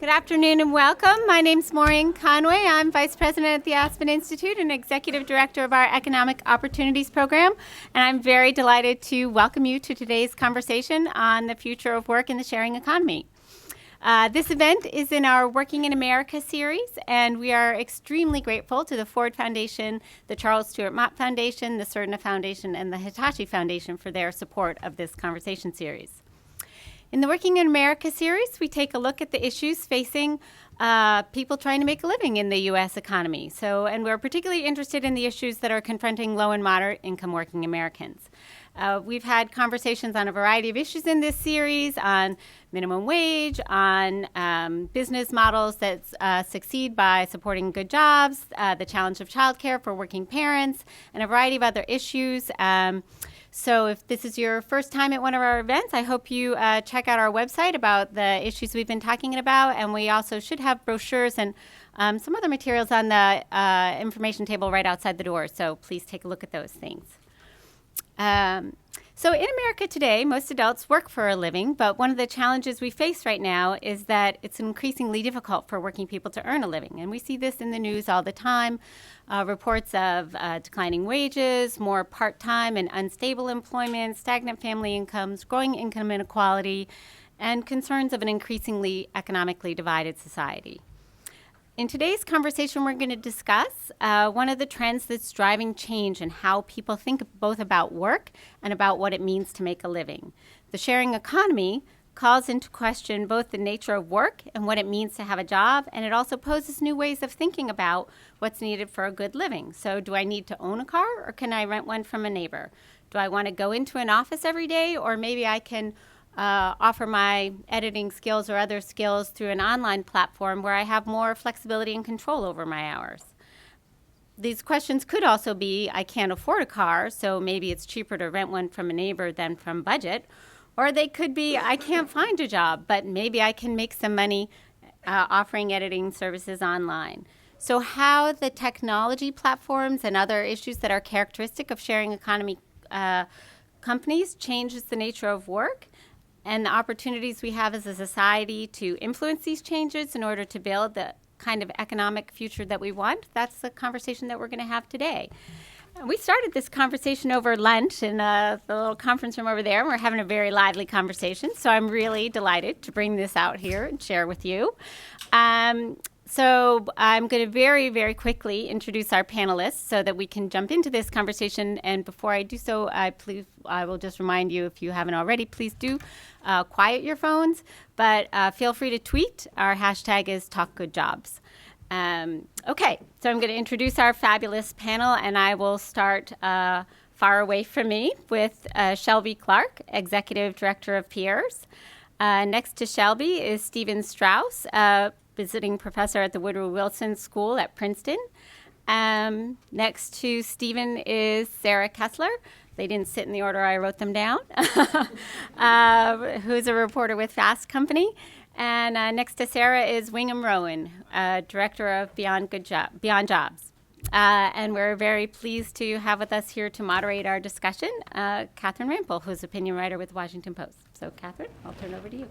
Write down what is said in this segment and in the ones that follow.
Good afternoon and welcome. My name's Maureen Conway. I'm Vice President at the Aspen Institute and Executive Director of our Economic Opportunities Program. And I'm very delighted to welcome you to today's conversation on the future of work in the sharing economy. This event is in our Working in America series, and we are extremely grateful to the Ford Foundation, the Charles Stewart Mott Foundation, the Cerna Foundation, and the Hitachi Foundation for their support of this conversation series. In the Working in America series, we take a look at the issues facing people trying to make a living in the U.S. economy. And we're particularly interested in the issues that are confronting low and moderate income working Americans. We've had conversations on a variety of issues in this series, on minimum wage, on business models that succeed by supporting good jobs, the challenge of childcare for working parents, and a variety of other issues. So if this is your first time at one of our events, I hope you check out our website about the issues we've been talking about. And we also should have brochures and some other materials on the information table right outside the door. So please take a look at those things. So in America today, most adults work for a living, but one of the challenges we face right now is that it's increasingly difficult for working people to earn a living. And we see this in the news all the time, reports of declining wages, more part-time and unstable employment, stagnant family incomes, growing income inequality, and concerns of an increasingly economically divided society. In today's conversation, we're going to discuss one of the trends that's driving change in how people think both about work and about what it means to make a living. The sharing economy calls into question both the nature of work and what it means to have a job, and it also poses new ways of thinking about what's needed for a good living. So do I need to own a car, or can I rent one from a neighbor? Do I want to go into an office every day, or maybe I can offer my editing skills or other skills through an online platform where I have more flexibility and control over my hours? These questions could also be, I can't afford a car, so maybe it's cheaper to rent one from a neighbor than from budget. Or they could be, I can't find a job, but maybe I can make some money offering editing services online. So how the technology platforms and other issues that are characteristic of sharing economy companies changes the nature of work and the opportunities we have as a society to influence these changes in order to build the kind of economic future that we want. That's the conversation that we're going to have today. We started this conversation over lunch in the little conference room over there, and we're having a very lively conversation. So I'm really delighted to bring this out here and share with you. So I'm going to very, very quickly introduce our panelists so that we can jump into this conversation. And before I do so, I will just remind you, if you haven't already, please do quiet your phones. But feel free to tweet. Our hashtag is TalkGoodJobs. Okay, so I'm going to introduce our fabulous panel, and I will start far away from me with Shelby Clark, Executive Director of Peers. Next to Shelby is Stephen Strauss, visiting professor at the Woodrow Wilson School at Princeton. Next to Stephen is Sarah Kessler. They didn't sit in the order I wrote them down. Who's a reporter with Fast Company. And next to Sarah is Wingham Rowan, Director of Beyond Jobs. And we're very pleased to have with us here to moderate our discussion, Catherine Rampel, who's opinion writer with Washington Post. So Catherine, I'll turn it over to you.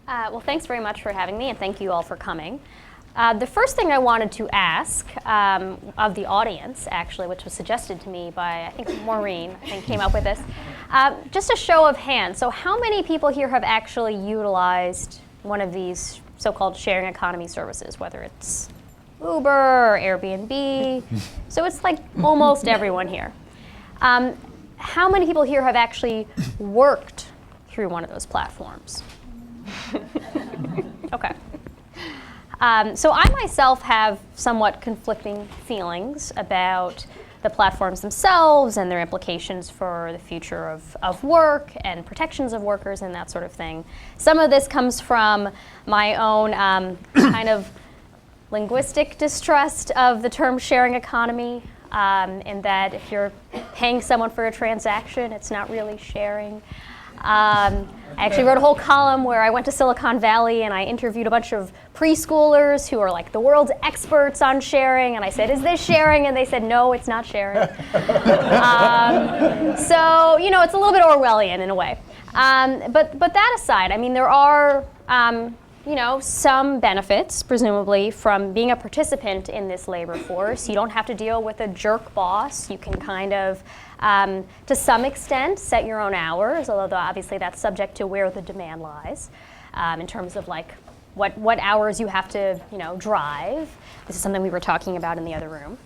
Well, thanks very much for having me, and thank you all for coming. The first thing I wanted to ask of the audience, actually, which was suggested to me by, I think, Maureen, came up with this, just a show of hands. So how many people here have actually utilized one of these so-called sharing economy services, whether it's Uber or Airbnb? So it's like almost everyone here. How many people here have actually worked through one of those platforms? Okay. So I myself have somewhat conflicting feelings about the platforms themselves and their implications for the future of work and protections of workers and that sort of thing. Some of this comes from my own kind of linguistic distrust of the term sharing economy, in that if you're paying someone for a transaction, it's not really sharing. I actually wrote a whole column where I went to Silicon Valley and I interviewed a bunch of preschoolers who are like the world's experts on sharing, and I said, is this sharing? And they said, no, it's not sharing. So, you know, it's a little bit Orwellian in a way. But that aside, I mean, there are, some benefits, presumably, from being a participant in this labor force. You don't have to deal with a jerk boss. You can kind of, to some extent, set your own hours, although obviously that's subject to where the demand lies, in terms of like what hours you have to, drive. This is something we were talking about in the other room.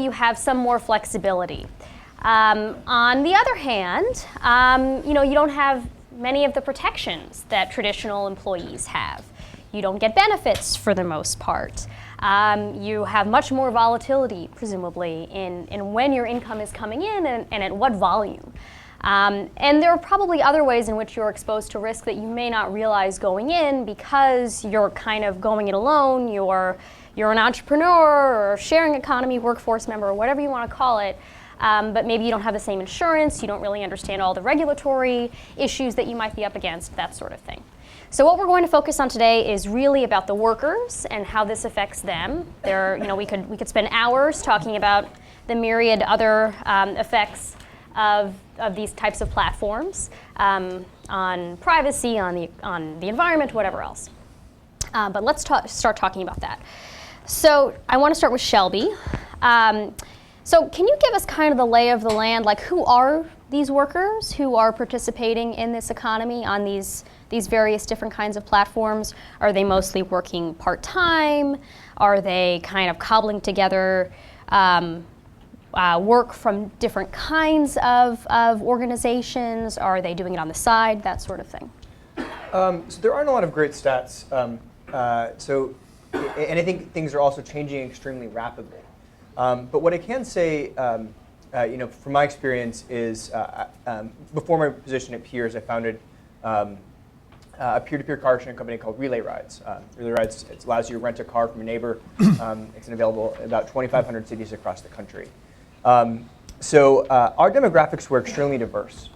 You have some more flexibility. On the other hand, you don't have many of the protections that traditional employees have. You don't get benefits for the most part. You have much more volatility, presumably, in when your income is coming in and at what volume. And there are probably other ways in which you're exposed to risk that you may not realize going in because you're kind of going it alone, you're an entrepreneur or sharing economy workforce member or whatever you want to call it. But maybe you don't have the same insurance, you don't really understand all the regulatory issues that you might be up against, that sort of thing. So what we're going to focus on today is really about the workers and how this affects them. We could spend hours talking about the myriad other effects of these types of platforms on privacy, on the environment, whatever else. But let's start talking about that. So I want to start with Shelby. So can you give us kind of the lay of the land, like who are these workers who are participating in this economy on these various different kinds of platforms? Are they mostly working part-time? Are they kind of cobbling together work from different kinds of organizations? Are they doing it on the side, that sort of thing? So there aren't a lot of great stats. And I think things are also changing extremely rapidly. But what I can say, from my experience is, before my position at Peers, I founded a peer-to-peer car sharing company called Relay Rides. Relay Rides allows you to rent a car from a neighbor. It's available in about 2,500 cities across the country. So our demographics were extremely diverse.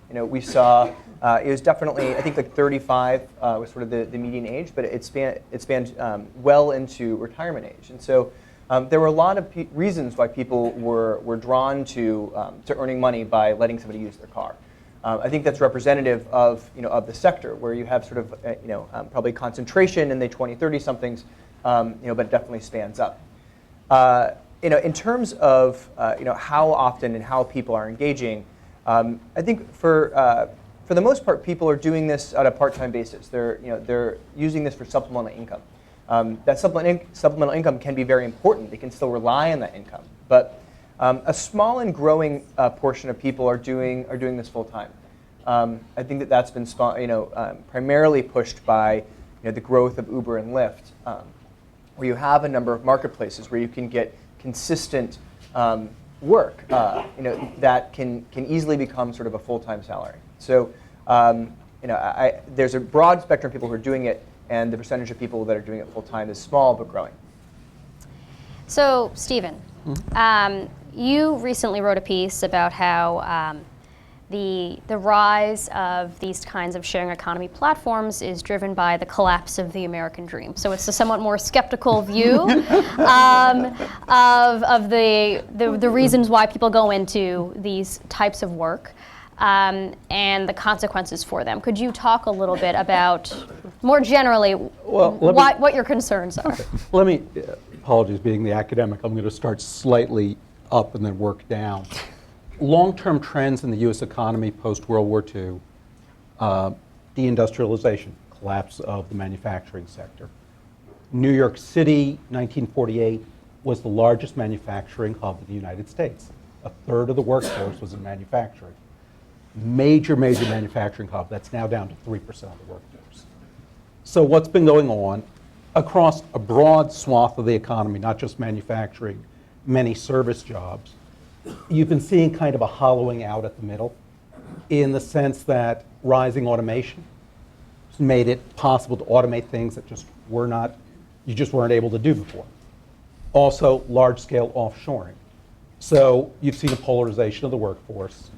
We saw it was definitely, I think, like 35 was sort of the median age, but it spanned well into retirement age, and so. There were a lot of reasons why people were drawn to earning money by letting somebody use their car. I think that's representative of the sector, where you have sort of probably concentration in the 20, 30 somethings, but it definitely spans up. In terms of how often and how people are engaging, I think for the most part, people are doing this on a part-time basis. They're using this for supplemental income. That supplemental income can be very important. They can still rely on that income, but a small and growing portion of people are doing this full time. I think that's been primarily pushed by the growth of Uber and Lyft, where you have a number of marketplaces where you can get consistent work that can easily become sort of a full-time salary. So there's a broad spectrum of people who are doing it. And the percentage of people that are doing it full-time is small but growing. So, Stephen, you recently wrote a piece about how the rise of these kinds of sharing economy platforms is driven by the collapse of the American dream. So it's a somewhat more skeptical view of the reasons why people go into these types of work. And the consequences for them. Could you talk a little bit about, more generally, what your concerns are? Okay. Apologies, being the academic, I'm going to start slightly up and then work down. Long-term trends in the U.S. economy post-World War II, de-industrialization, collapse of the manufacturing sector. New York City, 1948, was the largest manufacturing hub in the United States. A third of the workforce was in manufacturing. Major manufacturing hub that's now down to 3% of the workforce. So what's been going on across a broad swath of the economy, not just manufacturing, many service jobs, you've been seeing kind of a hollowing out at the middle in the sense that rising automation has made it possible to automate things that you just weren't able to do before. Also, large-scale offshoring. So you've seen a polarization of the workforce.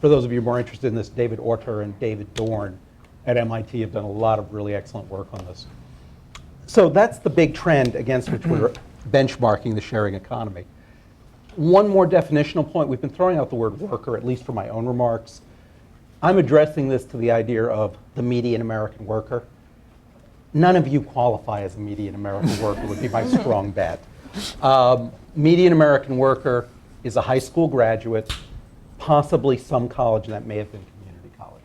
For those of you more interested in this, David Orter and David Dorn at MIT have done a lot of really excellent work on this. So that's the big trend against which we're benchmarking the sharing economy. One more definitional point. We've been throwing out the word worker, at least for my own remarks. I'm addressing this to the idea of the median American worker. None of you qualify as a median American worker would be my strong bet. Median American worker is a high school graduate, possibly some college, and that may have been community college.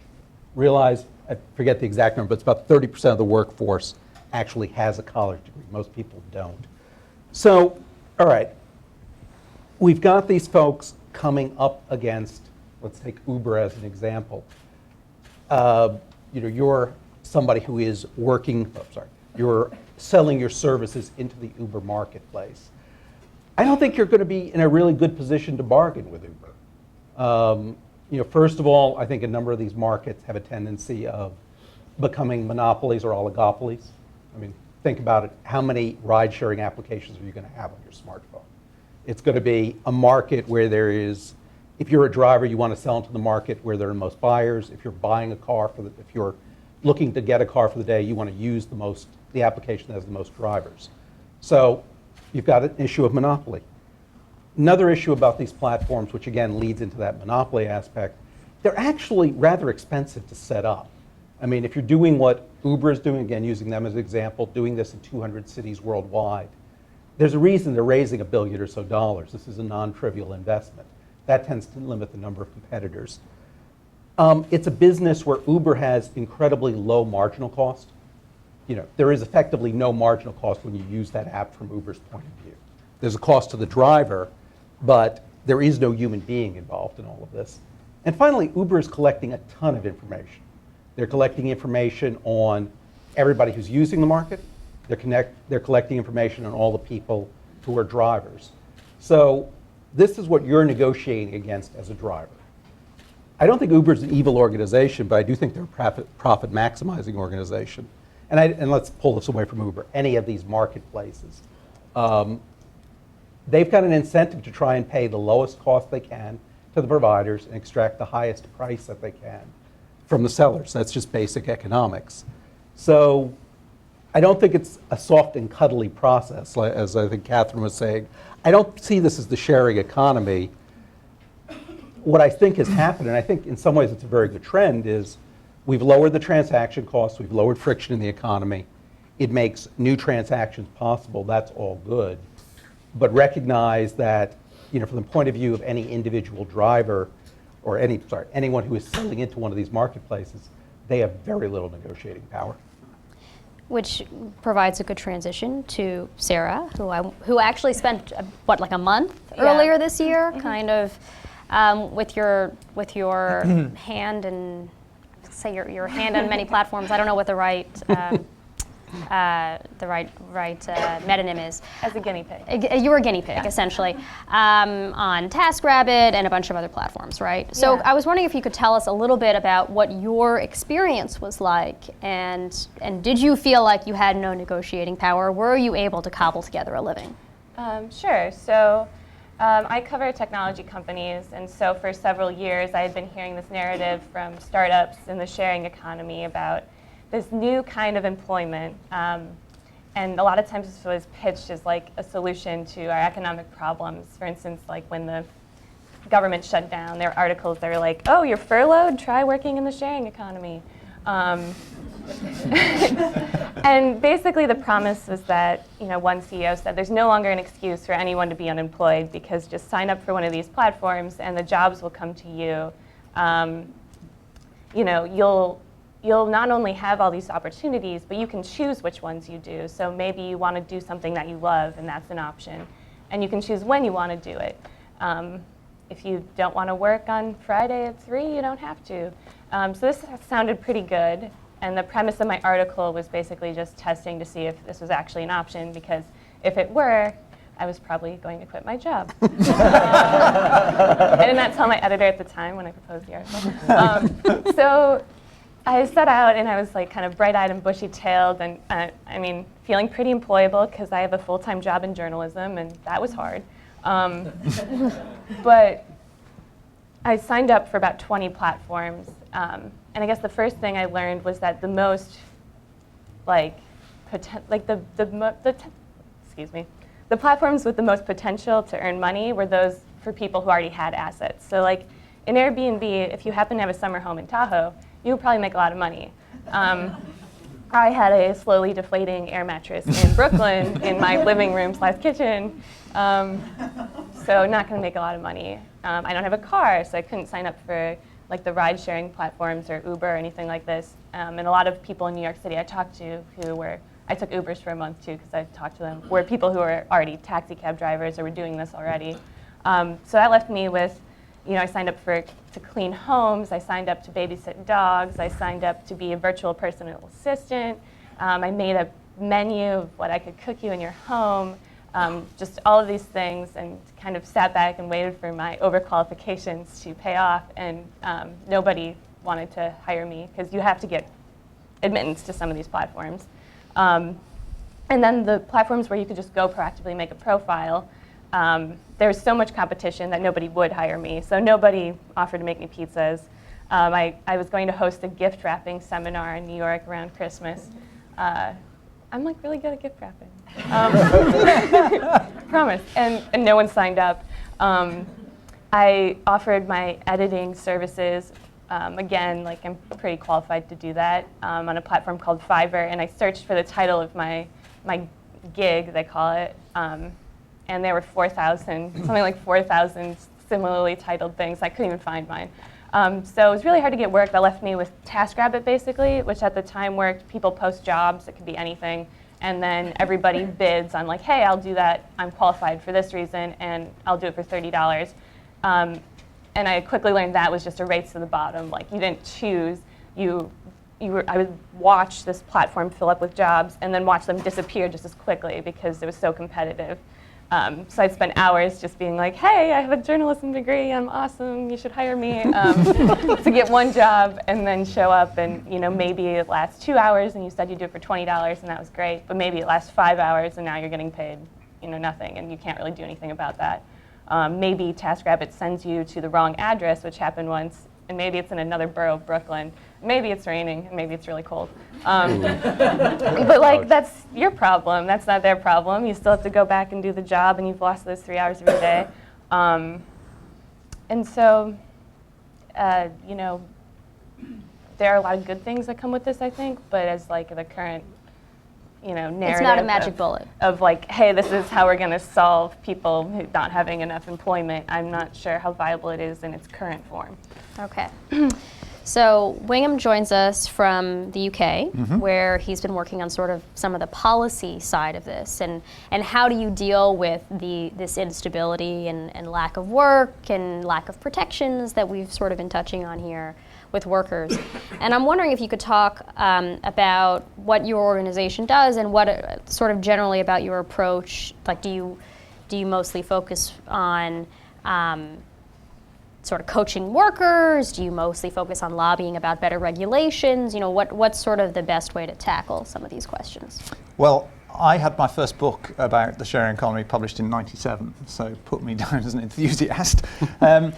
Realize, I forget the exact number, but it's about 30% of the workforce actually has a college degree. Most people don't. So, all right, we've got these folks coming up against, let's take Uber as an example. You're somebody who is working, you're selling your services into the Uber marketplace. I don't think you're going to be in a really good position to bargain with Uber. First of all, I think a number of these markets have a tendency of becoming monopolies or oligopolies. I mean, think about it. How many ride-sharing applications are you going to have on your smartphone? It's going to be a market where there is, if you're a driver, you want to sell into the market where there are most buyers. If you're buying a car, if you're looking to get a car for the day, you want to use the application that has the most drivers. So you've got an issue of monopoly. Another issue about these platforms, which again leads into that monopoly aspect, they're actually rather expensive to set up. I mean, if you're doing what Uber is doing, again, using them as an example, doing this in 200 cities worldwide, there's a reason they're raising $1 billion or so. This is a non-trivial investment. That tends to limit the number of competitors. It's a business where Uber has incredibly low marginal cost. There is effectively no marginal cost when you use that app from Uber's point of view. There's a cost to the driver, but there is no human being involved in all of this. And finally, Uber is collecting a ton of information. They're collecting information on everybody who's using the market. They're collecting information on all the people who are drivers. So this is what you're negotiating against as a driver. I don't think Uber's an evil organization, but I do think they're a profit maximizing organization. And let's pull this away from Uber, any of these marketplaces. They've got an incentive to try and pay the lowest cost they can to the providers and extract the highest price that they can from the sellers. That's just basic economics. So I don't think it's a soft and cuddly process, as I think Catherine was saying. I don't see this as the sharing economy. What I think has happened, and I think in some ways it's a very good trend, is we've lowered the transaction costs, we've lowered friction in the economy. It makes new transactions possible. That's all good. But recognize that, from the point of view of any individual driver or anyone who is selling into one of these marketplaces, they have very little negotiating power. Which provides a good transition to Sarah, who actually spent like a month earlier this year, kind of with your hand and say your hand on many platforms. I don't know what the right metonym is. As a guinea pig. You were a guinea pig, essentially, on TaskRabbit and a bunch of other platforms, right? So I was wondering if you could tell us a little bit about what your experience was like, and did you feel like you had no negotiating power? Were you able to cobble together a living? Sure. So I cover technology companies, and so for several years I had been hearing this narrative from startups in the sharing economy about this new kind of employment, and a lot of times this was pitched as like a solution to our economic problems. For instance, like when the government shut down, there were articles that were like, "Oh, you're furloughed? Try working in the sharing economy." And basically, the promise was that one CEO said, "There's no longer an excuse for anyone to be unemployed because just sign up for one of these platforms and the jobs will come to you. You'll not only have all these opportunities, but you can choose which ones you do. So maybe you want to do something that you love, and that's an option. And you can choose when you want to do it. If you don't want to work on Friday at 3, you don't have to." So this sounded pretty good. And the premise of my article was basically just testing to see if this was actually an option, because if it were, I was probably going to quit my job. I did not tell my editor at the time when I proposed the article. So I set out, and I was like kind of bright-eyed and bushy-tailed, and feeling pretty employable because I have a full-time job in journalism, and that was hard. But I signed up for about 20 platforms, and I guess the first thing I learned was that the most, the platforms with the most potential to earn money were those for people who already had assets. So like, in Airbnb, if you happen to have a summer home in Tahoe, you would probably make a lot of money. I had a slowly deflating air mattress in Brooklyn in my living room / kitchen, so not going to make a lot of money. I don't have a car, so I couldn't sign up for like the ride-sharing platforms or Uber or anything like this. And a lot of people in New York City I talked to I took Ubers for a month too because I talked to them, were people who were already taxi cab drivers or were doing this already. So that left me with, I signed up to clean homes, I signed up to babysit dogs, I signed up to be a virtual personal assistant, I made a menu of what I could cook you in your home, just all of these things, and kind of sat back and waited for my overqualifications to pay off, and nobody wanted to hire me because you have to get admittance to some of these platforms. And then the platforms where you could just go proactively make a profile, there was so much competition that nobody would hire me. So nobody offered to make me pizzas. I was going to host a gift wrapping seminar in New York around Christmas. I'm like really good at gift wrapping. Promise. And no one signed up. I offered my editing services. Again, like I'm pretty qualified to do that on a platform called Fiverr, and I searched for the title of my gig, they call it, and there were 4,000, something like 4,000 similarly titled things. I couldn't even find mine. So it was really hard to get work. That left me with TaskRabbit, basically, which at the time worked. People post jobs, it could be anything, and then everybody bids on like, hey, I'll do that. I'm qualified for this reason, and I'll do it for $30. And I quickly learned that was just a race to the bottom. Like you didn't choose. I would watch this platform fill up with jobs and then watch them disappear just as quickly because it was so competitive. So I'd spend hours just being like, hey, I have a journalism degree, I'm awesome, you should hire me, to get one job and then show up and maybe it lasts 2 hours and you said you do it for $20 and that was great, but maybe it lasts 5 hours and now you're getting paid nothing and you can't really do anything about that. Maybe TaskRabbit sends you to the wrong address, which happened once, and maybe it's in another borough of Brooklyn. Maybe it's raining, and maybe it's really cold. But like, that's your problem. That's not their problem. You still have to go back and do the job, and you've lost those 3 hours of your day. And so, there are a lot of good things that come with this, I think, but as like the current narrative. It's not a magic bullet. Of like, hey, this is how we're going to solve people who not having enough employment. I'm not sure how viable it is in its current form. Okay. So Wingham joins us from the UK, where he's been working on sort of some of the policy side of this, and how do you deal with this instability and lack of work and lack of protections that we've sort of been touching on here with workers. And I'm wondering if you could talk about what your organization does and what sort of generally about your approach. Like, do you mostly focus on sort of coaching workers? Do you mostly focus on lobbying about better regulations? What's sort of the best way to tackle some of these questions? Well, I had my first book about the sharing economy published in '97, so put me down as an enthusiast. My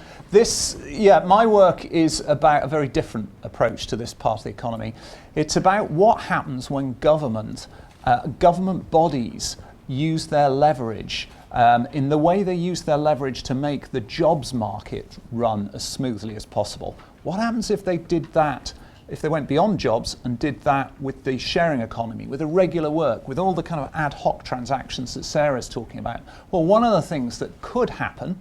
work is about a very different approach to this part of the economy. It's about what happens when government bodies use their leverage in the way they use their leverage to make the jobs market run as smoothly as possible. What happens if they did that, if they went beyond jobs and did that with the sharing economy, with irregular work, with all the kind of ad hoc transactions that Sarah's talking about? Well, one of the things that could happen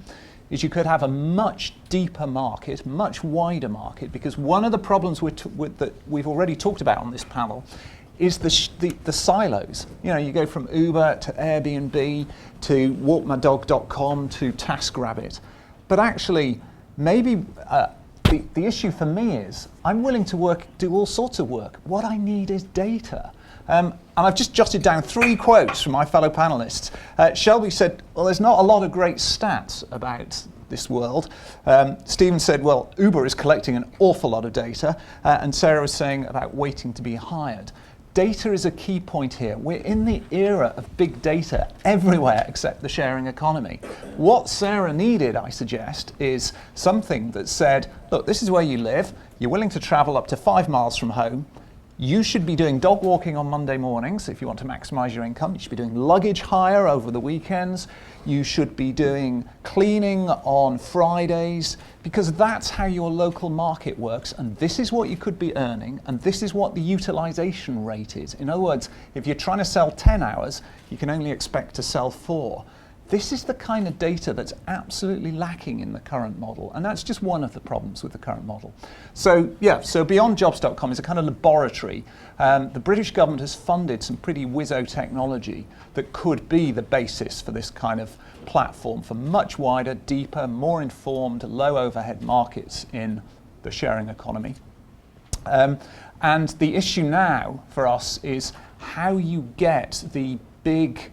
is you could have a much deeper market, much wider market, because one of the problems that we've already talked about on this panel is the silos. You go from Uber to Airbnb to walkmydog.com to TaskRabbit. But actually, maybe the issue for me is I'm willing to do all sorts of work. What I need is data. And I've just jotted down 3 quotes from my fellow panelists. Shelby said, well, there's not a lot of great stats about this world. Stephen said, well, Uber is collecting an awful lot of data. And Sarah was saying about waiting to be hired. Data is a key point here. We're in the era of big data everywhere except the sharing economy. What Sarah needed, I suggest, is something that said, look, this is where you live. You're willing to travel up to 5 miles from home. You should be doing dog walking on Monday mornings if you want to maximize your income. You should be doing luggage hire over the weekends. You should be doing cleaning on Fridays, because that's how your local market works, and this is what you could be earning, and this is what the utilization rate is. In other words, if you're trying to sell 10 hours, you can only expect to sell 4. This is the kind of data that's absolutely lacking in the current model, and that's just one of the problems with the current model. So yeah, so beyondjobs.com is a kind of laboratory. The British government has funded some pretty whizzo technology that could be the basis for this kind of platform for much wider, deeper, more informed, low overhead markets in the sharing economy. And the issue now for us is how you get the big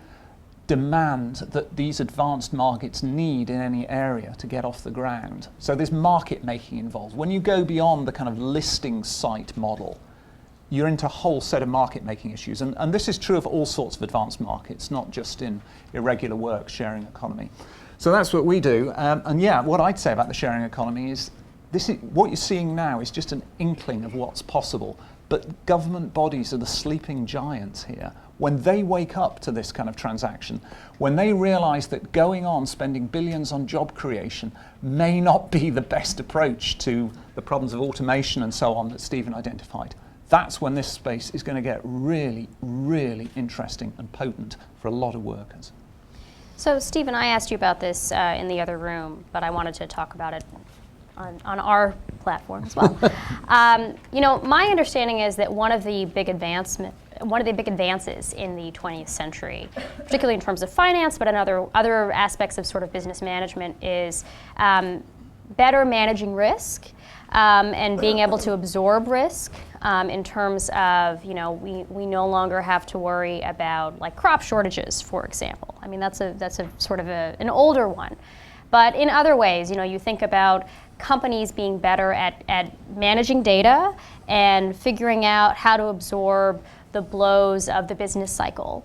demand that these advanced markets need in any area to get off the ground. So there's market making involved. When you go beyond the kind of listing site model, you're into a whole set of market making issues. And this is true of all sorts of advanced markets, not just in irregular work sharing economy. So that's what we do. And yeah, what I'd say about the sharing economy is what you're seeing now is just an inkling of what's possible. But government bodies are the sleeping giants here. When they wake up to this kind of transaction, when they realize that going on spending billions on job creation may not be the best approach to the problems of automation and so on that Stephen identified, that's when this space is going to get really, really interesting and potent for a lot of workers. So Stephen, I asked you about this in the other room, but I wanted to talk about it on our platform as well. My understanding is that one of the big advances in the 20th century, particularly in terms of finance, but in other aspects of sort of business management, is better managing risk and being able to absorb risk in terms of, we no longer have to worry about like crop shortages, for example. I mean, that's a sort of an older one. But in other ways, you think about companies being better at managing data and figuring out how to absorb the blows of the business cycle,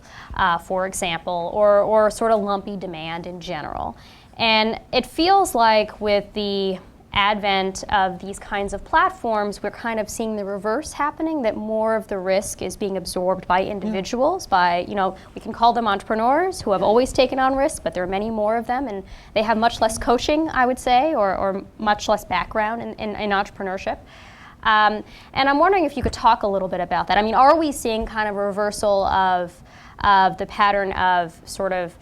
for example, or sort of lumpy demand in general. And it feels like with the advent of these kinds of platforms, we're kind of seeing the reverse happening, that more of the risk is being absorbed by individuals, by, we can call them entrepreneurs who have always taken on risk, but there are many more of them, and they have much less coaching, I would say, or much less background in entrepreneurship. And I'm wondering if you could talk a little bit about that. I mean, are we seeing kind of a reversal of the pattern of sort of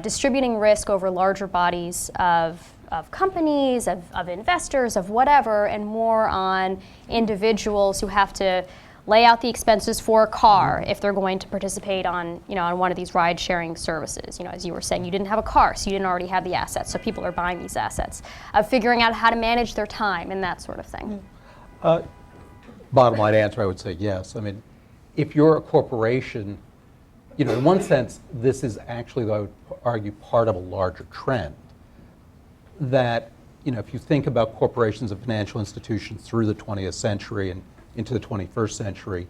distributing risk over larger bodies of companies, of investors, of whatever, and more on individuals who have to lay out the expenses for a car if they're going to participate on one of these ride-sharing services? As you were saying, you didn't have a car, so you didn't already have the assets, so people are buying these assets. Of figuring out how to manage their time and that sort of thing. Bottom line answer, I would say yes. I mean, if you're a corporation, in one sense, this is actually, though, I would argue, part of a larger trend. That, if you think about corporations and financial institutions through the 20th century and into the 21st century,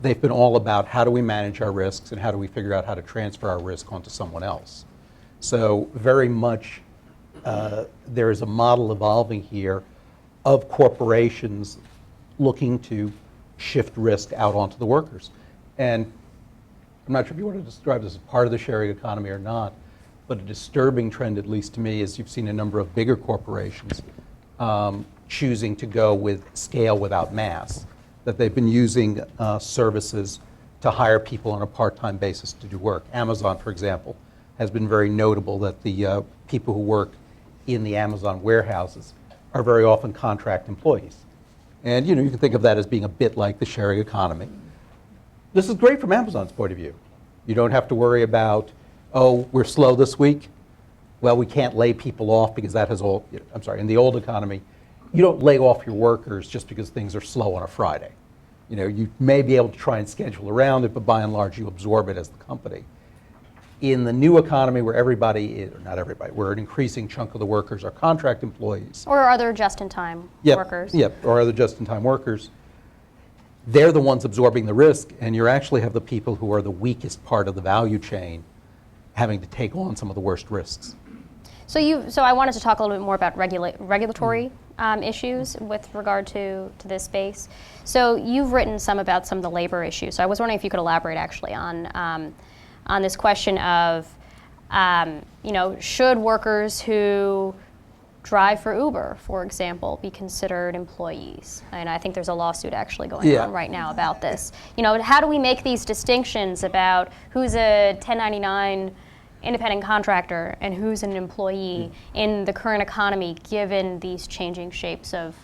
they've been all about how do we manage our risks and how do we figure out how to transfer our risk onto someone else. So very much there is a model evolving here of corporations looking to shift risk out onto the workers. And I'm not sure if you want to describe this as part of the sharing economy or not, but a disturbing trend, at least to me, is you've seen a number of bigger corporations choosing to go with scale without mass, that they've been using services to hire people on a part-time basis to do work. Amazon, for example, has been very notable that the people who work in the Amazon warehouses are very often contract employees. And you can think of that as being a bit like the sharing economy. This is great from Amazon's point of view. You don't have to worry about, oh, we're slow this week. Well, we can't lay people off because that has all, in the old economy, you don't lay off your workers just because things are slow on a Friday. You may be able to try and schedule around it, but by and large, you absorb it as the company. In the new economy where everybody is, or not everybody, where an increasing chunk of the workers are contract employees. Or other just-in-time workers. Yep, or other just-in-time workers. They're the ones absorbing the risk, and you actually have the people who are the weakest part of the value chain having to take on some of the worst risks. So I wanted to talk a little bit more about regulatory issues with regard to this space. So you've written some about some of the labor issues. So I was wondering if you could elaborate actually on this question of, should workers who drive for Uber, for example, be considered employees? And I think there's a lawsuit actually going on right now about this. How do we make these distinctions about who's a 1099 independent contractor and who's an employee in the current economy, given these changing shapes of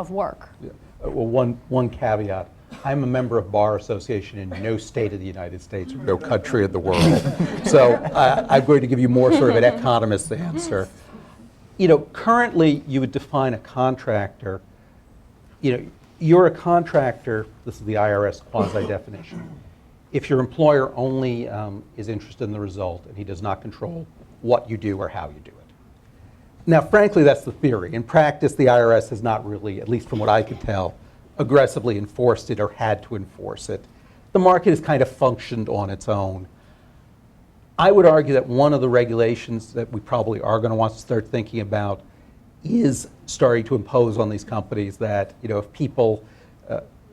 work? Yeah. Well, one caveat. I'm a member of Bar Association in no state of the United States or no country of the world. So I'm going to give you more sort of an economist's answer. Currently you would define a contractor, you're a contractor, this is the IRS quasi-definition. If your employer only is interested in the result and he does not control what you do or how you do it. Now, frankly, that's the theory. In practice, the IRS has not really, at least from what I could tell, aggressively enforced it or had to enforce it. The market has kind of functioned on its own. I would argue that one of the regulations that we probably are going to want to start thinking about is starting to impose on these companies that, if people,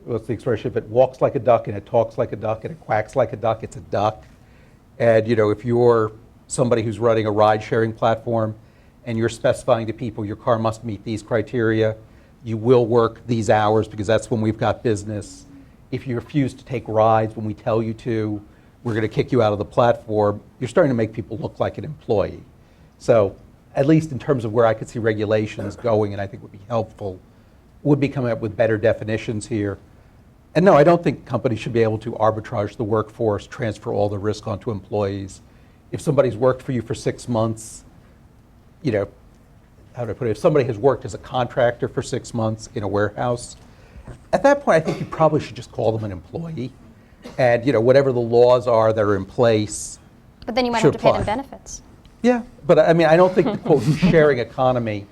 what's the expression, if it walks like a duck and it talks like a duck and it quacks like a duck, it's a duck. And, if you're somebody who's running a ride-sharing platform and you're specifying to people your car must meet these criteria, you will work these hours because that's when we've got business. If you refuse to take rides when we tell you to, we're going to kick you out of the platform. You're starting to make people look like an employee. So at least in terms of where I could see regulations going, and I think would be helpful, would be coming up with better definitions here. And no, I don't think companies should be able to arbitrage the workforce, transfer all the risk onto employees. If somebody's worked for you for 6 months, how do I put it? If somebody has worked as a contractor for 6 months in a warehouse, at that point I think you probably should just call them an employee. And whatever the laws are that are in place. But then you might have to pay them benefits. Yeah, but I don't think the quote sharing economy,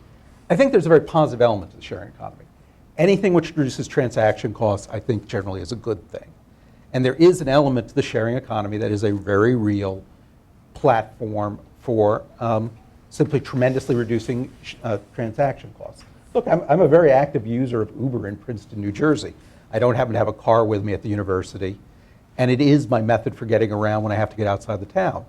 I think there's a very positive element to the sharing economy. Anything which reduces transaction costs, I think generally is a good thing. And there is an element to the sharing economy that is a very real platform for simply tremendously reducing transaction costs. Look, I'm a very active user of Uber in Princeton, New Jersey. I don't happen to have a car with me at the university. And it is my method for getting around when I have to get outside the town.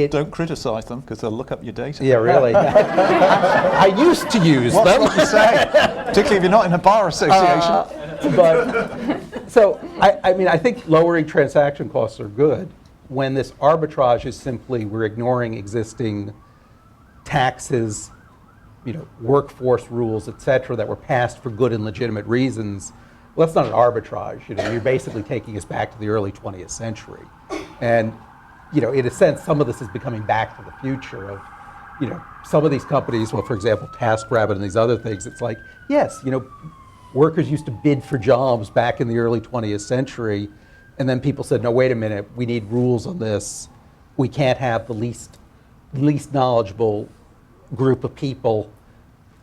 Don't criticize them because they'll look up your data. Yeah, really. I used to use them. What you say, particularly if you're not in a bar association. So I think lowering transaction costs are good when this arbitrage is simply we're ignoring existing taxes, workforce rules, et cetera, that were passed for good and legitimate reasons. Well, that's not an arbitrage. You're basically taking us back to the early 20th century. And, in a sense, some of this is becoming back to the future of, some of these companies, well, for example, TaskRabbit and these other things, it's like, yes, workers used to bid for jobs back in the early 20th century, and then people said, no, wait a minute, we need rules on this. We can't have the least knowledgeable group of people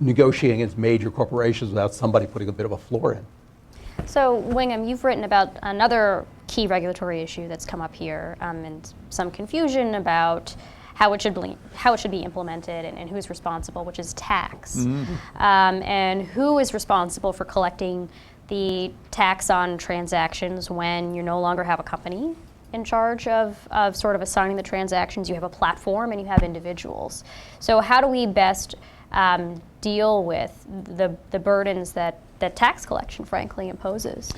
negotiating against major corporations without somebody putting a bit of a floor in. So, Wingham, you've written about another key regulatory issue that's come up here, and some confusion about how it should be implemented and who's responsible, which is tax. Mm-hmm. And who is responsible for collecting the tax on transactions when you no longer have a company in charge of sort of assigning the transactions. You have a platform and you have individuals. So how do we best deal with the burdens that tax collection, frankly, imposes?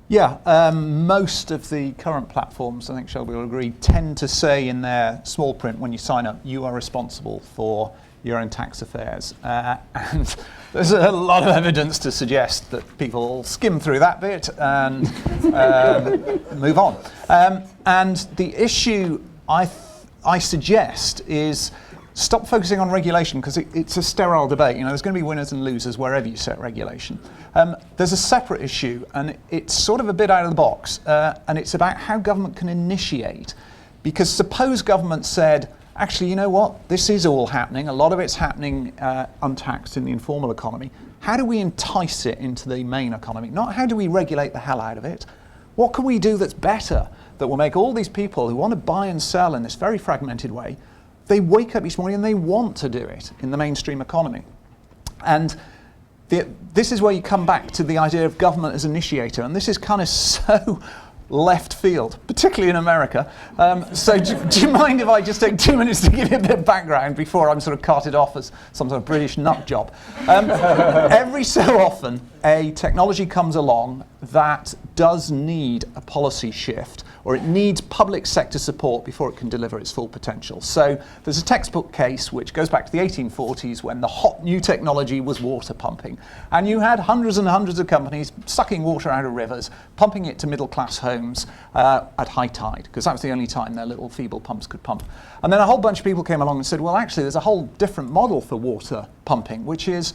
Yeah, most of the current platforms, I think Shelby will agree, tend to say in their small print when you sign up, you are responsible for your own tax affairs. And there's a lot of evidence to suggest that people skim through that bit and move on. And the issue I suggest is stop focusing on regulation because it's a sterile debate. There's going to be winners and losers wherever you set regulation. There's a separate issue, and it's sort of a bit out of the box, and it's about how government can initiate. Because suppose government said, actually, you know what, this is all happening, a lot of it's happening untaxed in the informal economy. How do we entice it into the main economy? Not how do we regulate the hell out of it. What can we do that's better, that will make all these people who want to buy and sell in this very fragmented way, they wake up each morning and they want to do it in the mainstream economy. And this is where you come back to the idea of government as initiator, and this is kind of so left field, particularly in America. So do you mind if I just take 2 minutes to give you a bit of background before I'm sort of carted off as some sort of British nut job? Every so often, a technology comes along that does need a policy shift, or it needs public sector support before it can deliver its full potential. So there's a textbook case which goes back to the 1840s when the hot new technology was water pumping. And you had hundreds and hundreds of companies sucking water out of rivers, pumping it to middle class homes at high tide, because that was the only time their little feeble pumps could pump. And then a whole bunch of people came along and said, well, actually, there's a whole different model for water pumping, which is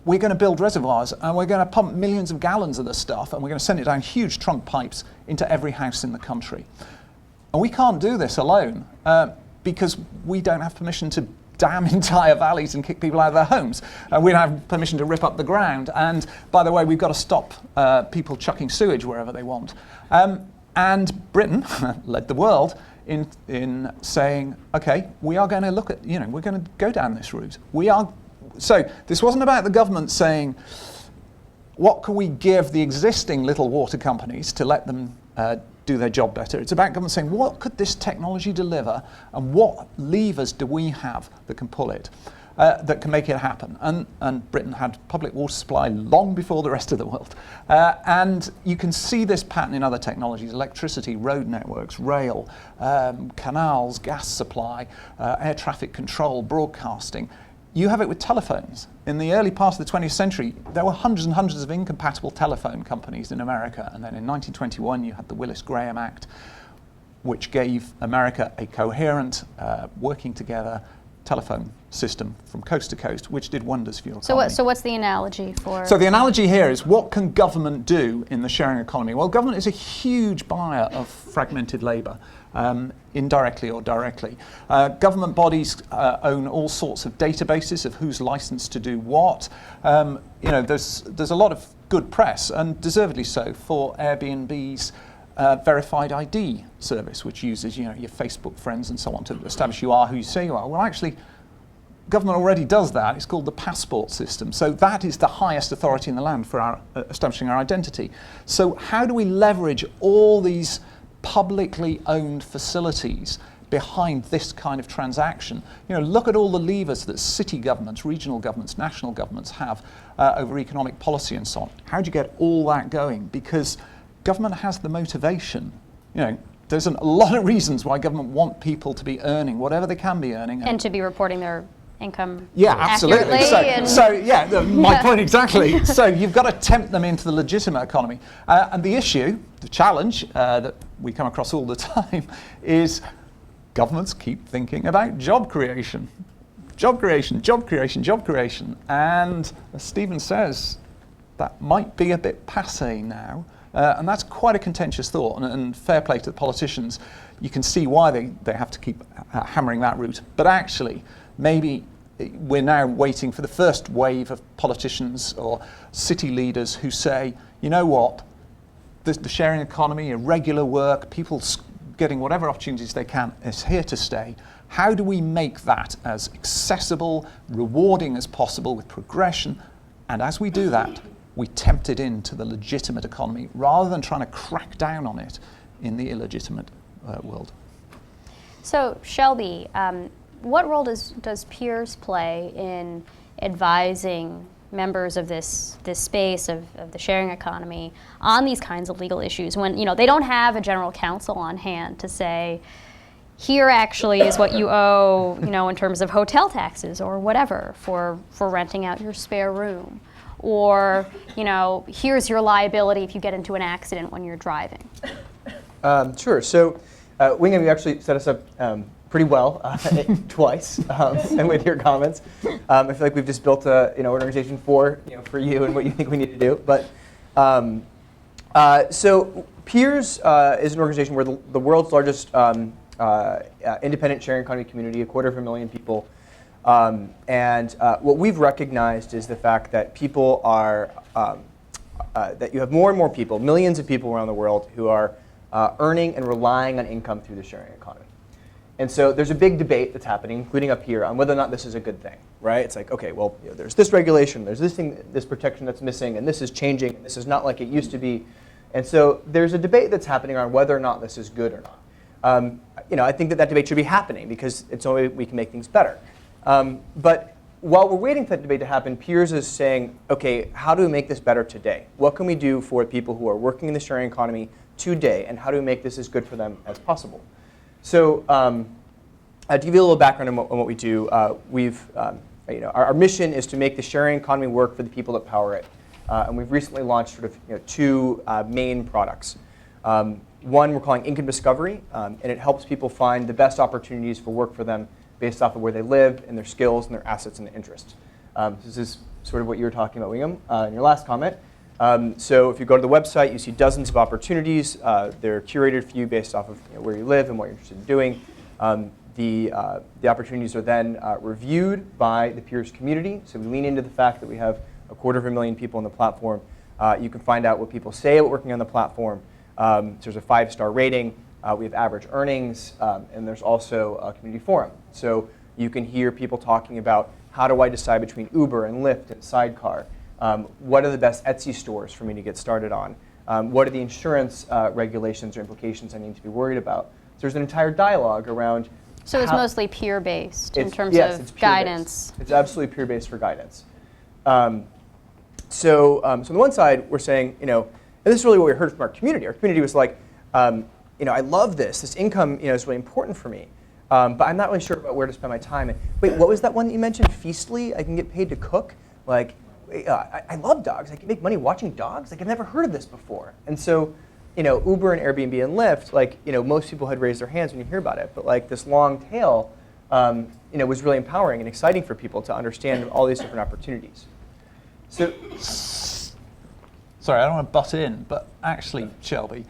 we're going to build reservoirs and we're going to pump millions of gallons of this stuff and we're going to send it down huge trunk pipes into every house in the country. And we can't do this alone because we don't have permission to dam entire valleys and kick people out of their homes. We don't have permission to rip up the ground. And by the way, we've got to stop people chucking sewage wherever they want. And Britain led the world in saying, okay, we are going to look at, we're going to go down this route. So this wasn't about the government saying, what can we give the existing little water companies to let them do their job better? It's about government saying, what could this technology deliver, and what levers do we have that can pull it, that can make it happen? And Britain had public water supply long before the rest of the world. And you can see this pattern in other technologies: electricity, road networks, rail, canals, gas supply, air traffic control, broadcasting. You have it with telephones. In the early part of the 20th century, there were hundreds and hundreds of incompatible telephone companies in America. And then in 1921, you had the Willis-Graham Act, which gave America a coherent, working together telephone system from coast to coast, which did wonders for your economy. So what's the analogy for? So the analogy here is, what can government do in the sharing economy? Well, government is a huge buyer of fragmented labour, indirectly or directly. Government bodies own all sorts of databases of who's licensed to do what. There's a lot of good press, and deservedly so, for Airbnb's verified ID service, which uses your Facebook friends and so on to establish you are who you say you are. Well, actually, government already does that. It's called the passport system. So that is the highest authority in the land for establishing our identity. So how do we leverage all these publicly owned facilities behind this kind of transaction? Look at all the levers that city governments, regional governments, national governments have over economic policy and so on. How do you get all that going? Because government has the motivation. There's a lot of reasons why government want people to be earning whatever they can be earning. And to be reporting their income absolutely. accurately. My point exactly. So you've got to tempt them into the legitimate economy. And the issue, the challenge that we come across all the time is governments keep thinking about job creation. Job creation, job creation, job creation. And as Stephen says, that might be a bit passé now. And that's quite a contentious thought, and fair play to the politicians. You can see why they have to keep hammering that route. But actually, maybe we're now waiting for the first wave of politicians or city leaders who say, you know what, the sharing economy, irregular work, people getting whatever opportunities they can is here to stay. How do we make that as accessible, rewarding as possible with progression? And as we do that, we tempt it into the legitimate economy rather than trying to crack down on it in the illegitimate world. So Shelby, what role does peers play in advising members of this space of the sharing economy on these kinds of legal issues when they don't have a general counsel on hand to say, here actually is what you owe, in terms of hotel taxes or whatever for renting out your spare room? Or, here's your liability if you get into an accident when you're driving? Sure. So, Wingham, you actually set us up pretty well twice, and with your comments. I feel like we've just built an organization for you and what you think we need to do. But so, Peers is an organization where the world's largest independent sharing economy community, 250,000 people. And what we've recognized is the fact that people are, that you have more and more people, millions of people around the world who are earning and relying on income through the sharing economy. And so there's a big debate that's happening, including up here, on whether or not this is a good thing, right? It's like, okay, well, there's this regulation, there's this thing, this protection that's missing, and this is changing, and this is not like it used to be. And so there's a debate that's happening on whether or not this is good or not. I think that debate should be happening because it's the only way we can make things better. But while we're waiting for that debate to happen, Piers is saying, okay, how do we make this better today? What can we do for people who are working in the sharing economy today, and how do we make this as good for them as possible? So to give you a little background on what we do, our mission is to make the sharing economy work for the people that power it. And we've recently launched sort of two main products. One we're calling Income Discovery, and it helps people find the best opportunities for work for them based off of where they live and their skills and their assets and their interests. This is sort of what you were talking about, William, in your last comment. So if you go to the website, you see dozens of opportunities. They're curated for you based off of where you live and what you're interested in doing. The opportunities are then reviewed by the Piers community. So we lean into the fact that we have 250,000 people on the platform. You can find out what people say about working on the platform. So there's a 5-star rating. We have average earnings, and there's also a community forum. So you can hear people talking about how do I decide between Uber and Lyft and Sidecar? What are the best Etsy stores for me to get started on? What are the insurance regulations or implications I need to be worried about? So there's an entire dialogue around. So it's mostly peer-based in terms yes, of it's guidance. It's absolutely peer-based for guidance. So on the one side, we're saying, and this is really what we heard from our community. Our community was like, I love this. This income, is really important for me, but I'm not really sure about where to spend my time. And wait, what was that one that you mentioned? Feastly? I can get paid to cook. Like, I love dogs. I can make money watching dogs. Like, I've never heard of this before. And so, Uber and Airbnb and Lyft, most people had raised their hands when you hear about it, but this long tail, was really empowering and exciting for people to understand all these different opportunities. So, sorry, I don't want to butt in, but actually, Shelby,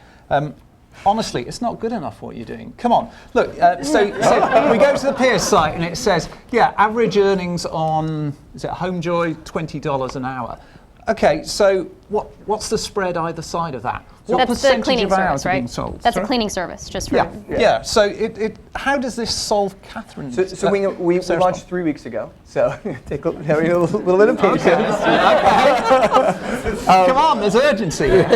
honestly, it's not good enough what you're doing. Come on. Look, so we go to the Piers site and it says, average earnings on, is it HomeJoy, $20 an hour. Okay, so what's the spread either side of that? What That's the cleaning of hours service, are right? being sold? That's Sorry? a cleaning service, just for Yeah. So how does this solve Catherine's? So we launched 3 weeks ago. So take a little bit of patience. Come on, there's urgency. The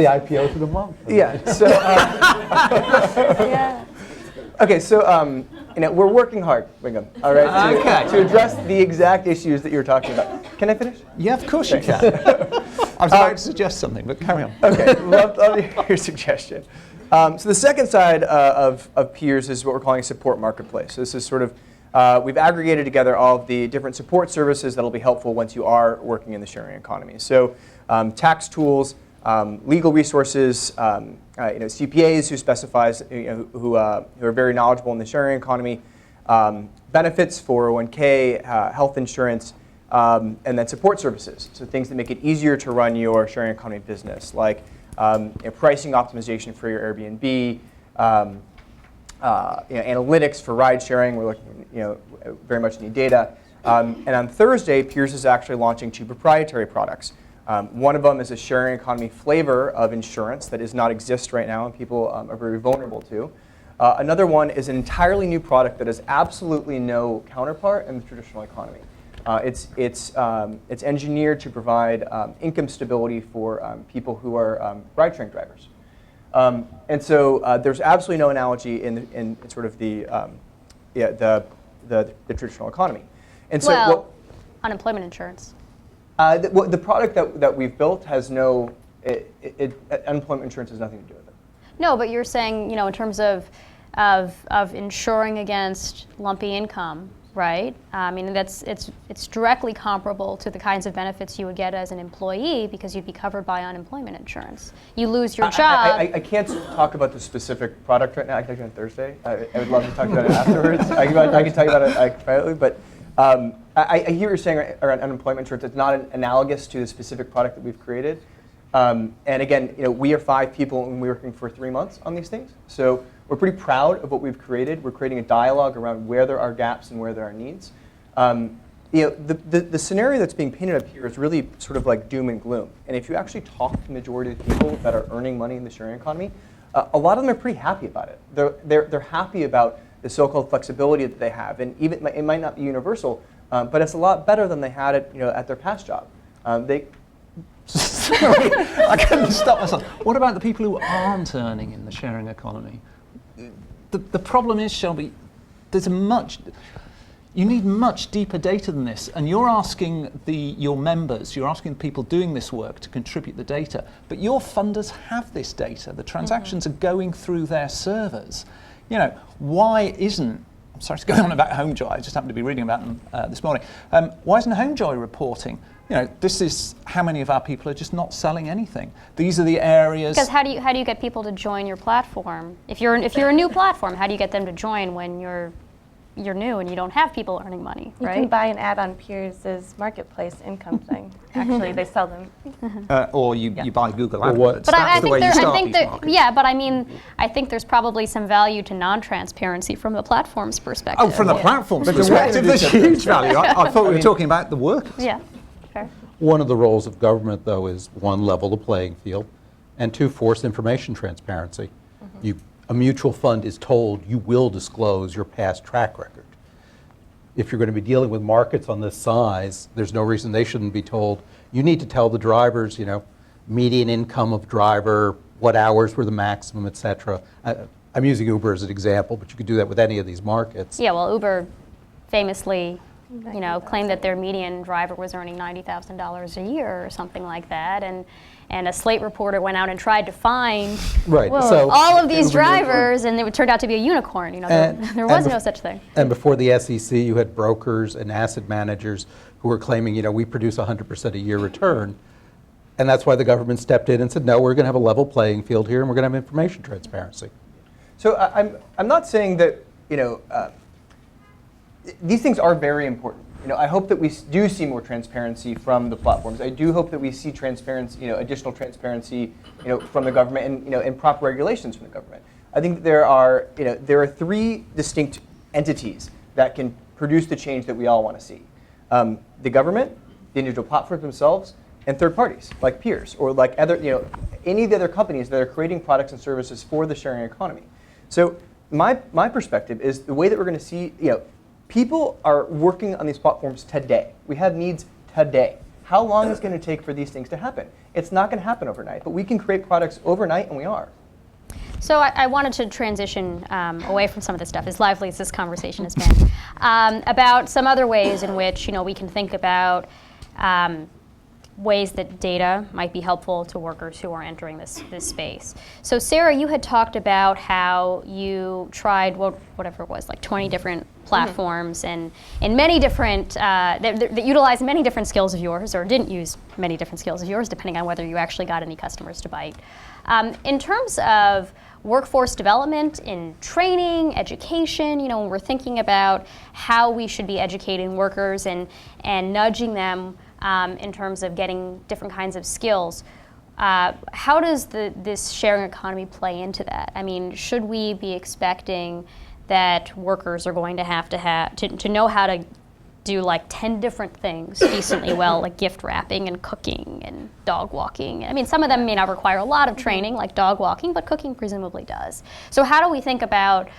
IPO to the month. Yeah. So. Okay. So we're working hard, Wingham. All right. To address the exact issues that you were talking about. Can I finish? Yeah, of course you can. I was about to suggest something, but carry on. Okay, love to hear your suggestion. So the second side of Piers is what we're calling a support marketplace. So this is sort of, we've aggregated together all of the different support services that will be helpful once you are working in the sharing economy. So tax tools, legal resources, CPAs who specifies, who are very knowledgeable in the sharing economy, benefits, 401k, health insurance, and then support services, so things that make it easier to run your sharing economy business, like pricing optimization for your Airbnb, analytics for ride sharing. We're looking, very much need data. And on Thursday, Piers is actually launching 2 proprietary products. One of them is a sharing economy flavor of insurance that does not exist right now and people are very vulnerable to. Another one is an entirely new product that has absolutely no counterpart in the traditional economy. It's engineered to provide income stability for people who are ride-sharing drivers. And so there's absolutely no analogy in sort of the traditional economy. And so unemployment insurance. The product that we've built has no, unemployment insurance has nothing to do with it. No, but you're saying, in terms of insuring against lumpy income, right? I mean, it's directly comparable to the kinds of benefits you would get as an employee because you'd be covered by unemployment insurance. You lose your job. I can't talk about the specific product right now. I can talk to you on Thursday. I would love to talk about it afterwards. I can tell you about it privately, but I hear what you're saying around unemployment insurance. It's not analogous to the specific product that we've created. And again, we are 5 people and we're working for 3 months on these things. So we're pretty proud of what we've created. We're creating a dialogue around where there are gaps and where there are needs. The scenario that's being painted up here is really sort of like doom and gloom. And if you actually talk to the majority of the people that are earning money in the sharing economy, a lot of them are pretty happy about it. They're happy about the so-called flexibility that they have, and even it might not be universal, but it's a lot better than they had it, at their past job. Sorry, I couldn't stop myself. What about the people who aren't earning in the sharing economy? The problem is, Shelby, you need much deeper data than this, and you're asking your members, you're asking the people doing this work to contribute the data, but your funders have this data. The transactions are going through their servers. Why isn't, I'm sorry to go on about HomeJoy, I just happened to be reading about them this morning. Why isn't HomeJoy reporting? This is how many of our people are just not selling anything. These are the areas. Because how do you get people to join your platform? If you're a new platform, how do you get them to join when you're new and you don't have people earning money, right? You can buy an ad on Piers' marketplace income thing. Actually, they sell them. Or you buy Google AdWords. what- But That's the way you start these markets. yeah, but I think there's probably some value to non-transparency from the platform's perspective. Oh, from the platform's But then perspective, what- there's huge value. I thought we were talking about the workers. Yeah, fair. One of the roles of government, though, is one, level the playing field, and two, force information transparency. A mutual fund is told you will disclose your past track record. If you're going to be dealing with markets on this size, there's no reason they shouldn't be told, you need to tell the drivers, median income of driver, what hours were the maximum, et cetera. I'm using Uber as an example, but you could do that with any of these markets. Yeah, well, Uber famously, claimed that their median driver was earning $90,000 a year or something like that, and a Slate reporter went out and tried to find Right. So all of these drivers, and it turned out to be a unicorn. There was no such thing. And before the SEC, you had brokers and asset managers who were claiming, we produce 100% a year return. And that's why the government stepped in and said, no, we're going to have a level playing field here, and we're going to have information transparency. So I'm not saying that these things are very important. I hope that we do see more transparency from the platforms. I do hope that we see transparency, additional transparency, from the government and proper regulations from the government. I think there are three distinct entities that can produce the change that we all want to see: the government, the individual platforms themselves, and third parties like peers or like other, any of the other companies that are creating products and services for the sharing economy. So my perspective is the way that we're going to see, people are working on these platforms today. We have needs today. How long is it going to take for these things to happen? It's not going to happen overnight, but we can create products overnight, and we are. So I wanted to transition away from some of this stuff, as lively as this conversation has been, about some other ways in which we can think about ways that data might be helpful to workers who are entering this space. So Sarah, you had talked about how you tried whatever it was, like 20 different platforms and in many different, that utilized many different skills of yours, or didn't use many different skills of yours, depending on whether you actually got any customers to bite. In terms of workforce development, in training, education, when we're thinking about how we should be educating workers and nudging them in terms of getting different kinds of skills, how does this sharing economy play into that? I mean, should we be expecting that workers are going to have to know how to do like 10 different things decently well, like gift wrapping and cooking and dog walking? I mean, some of them may not require a lot of training, like dog walking, but cooking presumably does. So how do we think about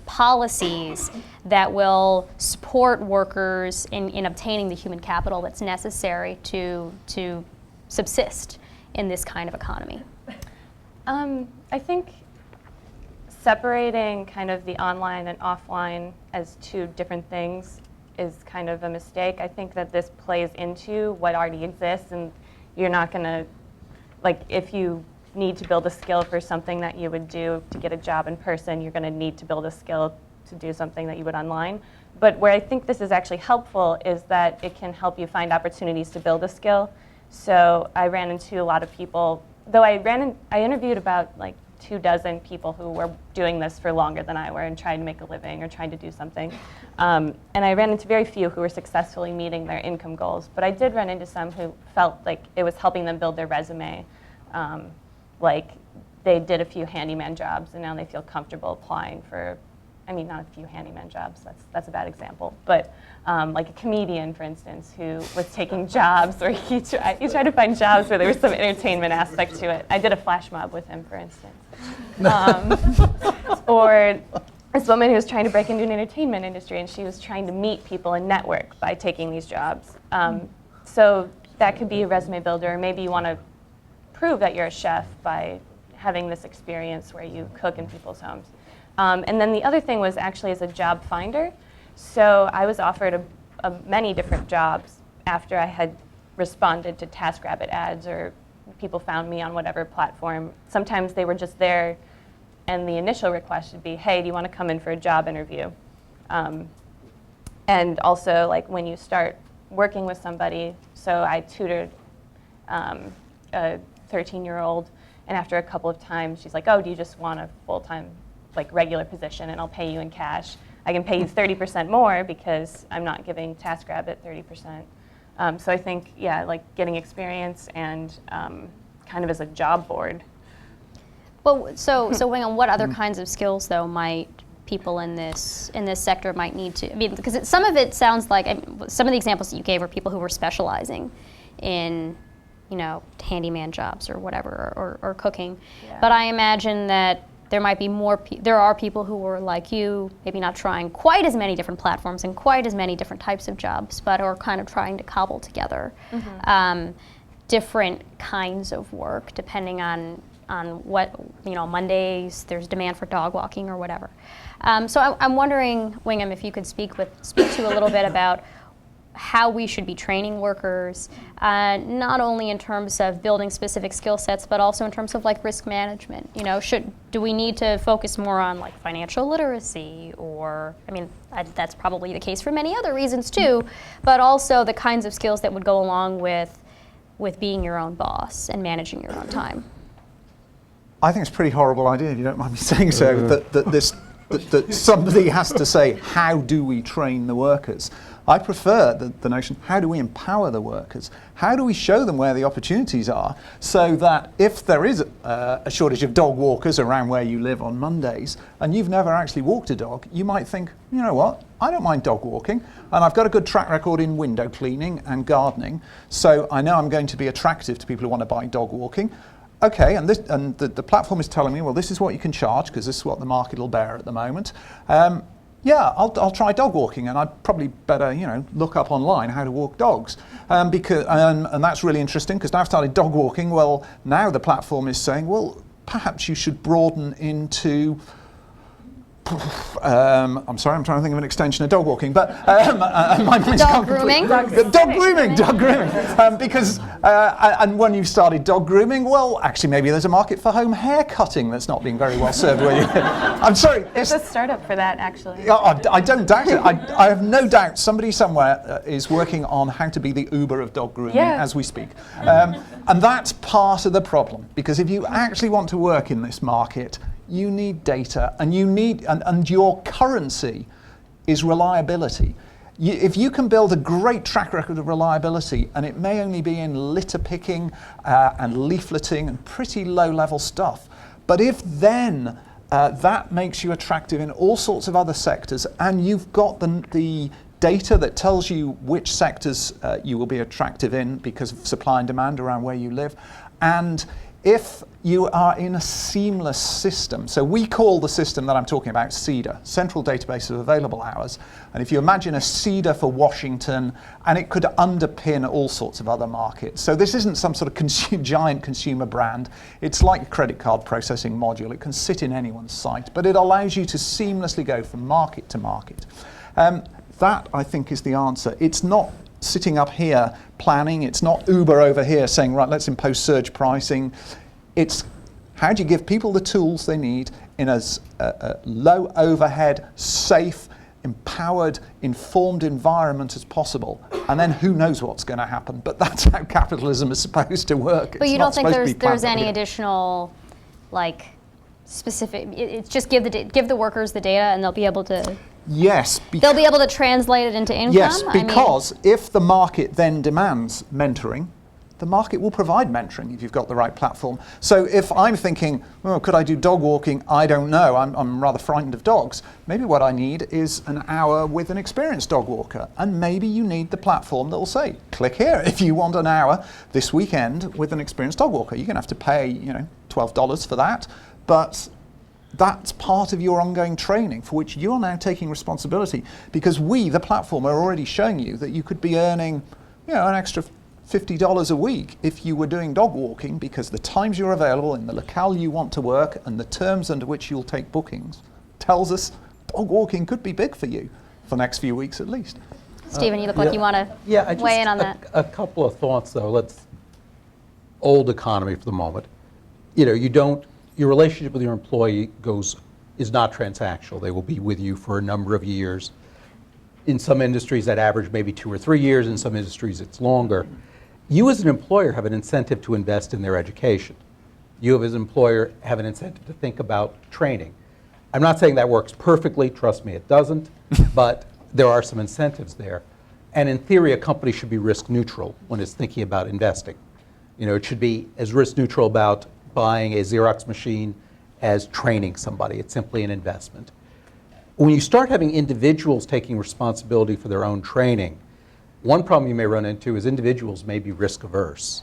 policies that will support workers in obtaining the human capital that's necessary to subsist in this kind of economy? I think separating kind of the online and offline as two different things is kind of a mistake. I think that this plays into what already exists, and you're not going to, like, if you need to build a skill for something that you would do to get a job in person, you're going to need to build a skill to do something that you would online. But where I think this is actually helpful is that it can help you find opportunities to build a skill. So I ran into a lot of people, though I interviewed about like 24 people who were doing this for longer than I were and trying to make a living or trying to do something. And I ran into very few who were successfully meeting their income goals. But I did run into some who felt like it was helping them build their resume. Like they did a few handyman jobs and now they feel comfortable applying for I mean, not a few handyman jobs, that's a bad example, but like a comedian, for instance, who was taking jobs where he tried to find jobs where there was some entertainment aspect to it. I did a flash mob with him, for instance. Or this woman who was trying to break into an entertainment industry, and she was trying to meet people and network by taking these jobs. So that could be a resume builder. Maybe you want to prove that you're a chef by having this experience where you cook in people's homes. And then the other thing was actually as a job finder. So I was offered many different jobs after I had responded to TaskRabbit ads, or people found me on whatever platform. Sometimes they were just there, and the initial request would be, hey, do you want to come in for a job interview? And also, like, when you start working with somebody, so I tutored a 13-year-old, and after a couple of times, she's like, oh, do you just want a full-time, like, regular position, and I'll pay you in cash. I can pay you 30% more because I'm not giving TaskRabbit 30%. So I think, yeah, like getting experience and kind of as a job board. Well, so Wingham, what other kinds of skills though might people in this sector might need to? I mean, because some of it sounds like some of the examples that you gave were people who were specializing in, you know, handyman jobs or whatever, or cooking. Yeah. But I imagine that there might be there are people who are like you, maybe not trying quite as many different platforms and quite as many different types of jobs, but are kind of trying to cobble together different kinds of work depending on what, you know, Mondays there's demand for dog walking or whatever. So I'm wondering, Wingham, if you could speak to a little bit about how we should be training workers, not only in terms of building specific skill sets, but also in terms of like risk management. You know, do we need to focus more on like financial literacy, or, I mean, that's probably the case for many other reasons too, but also the kinds of skills that would go along with being your own boss and managing your own time. I think it's a pretty horrible idea, if you don't mind me saying so, that somebody has to say, how do we train the workers? I prefer the notion, how do we empower the workers? How do we show them where the opportunities are, so that if there is a shortage of dog walkers around where you live on Mondays, and you've never actually walked a dog, you might think, you know what, I don't mind dog walking, and I've got a good track record in window cleaning and gardening, so I know I'm going to be attractive to people who want to buy dog walking. Okay, and the platform is telling me, well, this is what you can charge, because this is what the market will bear at the moment. Yeah, I'll try dog walking, and I'd probably better, you know, look up online how to walk dogs, because and that's really interesting, because now I've started dog walking. Well, now the platform is saying, well, perhaps you should broaden into. I'm sorry, I'm trying to think of an extension of dog walking, but my mind's Dog grooming? Dog grooming, because and when you've started dog grooming, well, actually maybe there's a market for home hair cutting that's not being very well served where you live. I'm sorry. There's a startup for that, actually. I don't doubt it. I have no doubt somebody somewhere is working on how to be the Uber of dog grooming as we speak. And that's part of the problem, because if you actually want to work in this market, you need data, and you need, and your currency is reliability. If you can build a great track record of reliability, and it may only be in litter picking and leafleting and pretty low-level stuff, but if then that makes you attractive in all sorts of other sectors, and you've got the data that tells you which sectors you will be attractive in because of supply and demand around where you live, and if you are in a seamless system, so we call the system that I'm talking about CEDA, Central Database of Available Hours, and if you imagine a CEDA for Washington, and it could underpin all sorts of other markets. So this isn't some sort of giant consumer brand, it's like a credit card processing module. It can sit in anyone's site, but it allows you to seamlessly go from market to market. That, I think, is the answer. It's not sitting up here planning, it's not Uber over here saying, right, let's impose surge pricing. It's how do you give people the tools they need in as low overhead, safe, empowered, informed environment as possible, and then who knows what's going to happen. But that's how capitalism is supposed to work. But you don't think there's any additional, like, specific, it's just give the workers the data and they'll be able to... Yes. They'll be able to translate it into income? Yes, because if the market then demands mentoring, the market will provide mentoring if you've got the right platform. So if I'm thinking, well, could I do dog walking? I don't know. I'm rather frightened of dogs. Maybe what I need is an hour with an experienced dog walker. And maybe you need the platform that will say, click here if you want an hour this weekend with an experienced dog walker. You're going to have to pay, $12 for that. But that's part of your ongoing training for which you're now taking responsibility, because we, the platform, are already showing you that you could be earning, an extra $50 a week if you were doing dog walking, because the times you're available in the locale you want to work and the terms under which you'll take bookings tells us dog walking could be big for you for the next few weeks at least. Stephen, you look like you want to weigh in on that. A couple of thoughts though. Old economy for the moment. Your relationship with your employee is not transactional. They will be with you for a number of years. In some industries that average maybe 2 or 3 years, in some industries it's longer. You as an employer have an incentive to invest in their education. You as an employer have an incentive to think about training. I'm not saying that works perfectly, trust me it doesn't, but there are some incentives there. And in theory, a company should be risk neutral when it's thinking about investing. It should be as risk neutral about buying a Xerox machine as training somebody. It's simply an investment. When you start having individuals taking responsibility for their own training, one problem you may run into is individuals may be risk averse.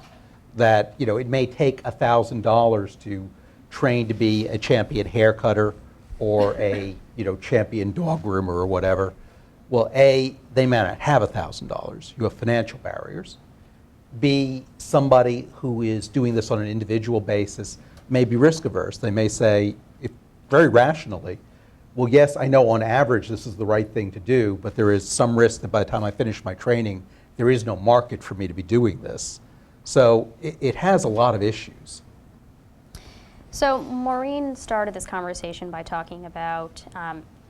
That it may take $1,000 to train to be a champion hair cutter or a champion dog groomer or whatever. Well, A, they may not have $1,000. You have financial barriers. B, somebody who is doing this on an individual basis may be risk averse. They may say, very rationally, well, yes, I know on average this is the right thing to do, but there is some risk that by the time I finish my training, there is no market for me to be doing this. So it has a lot of issues. So Maureen started this conversation by talking about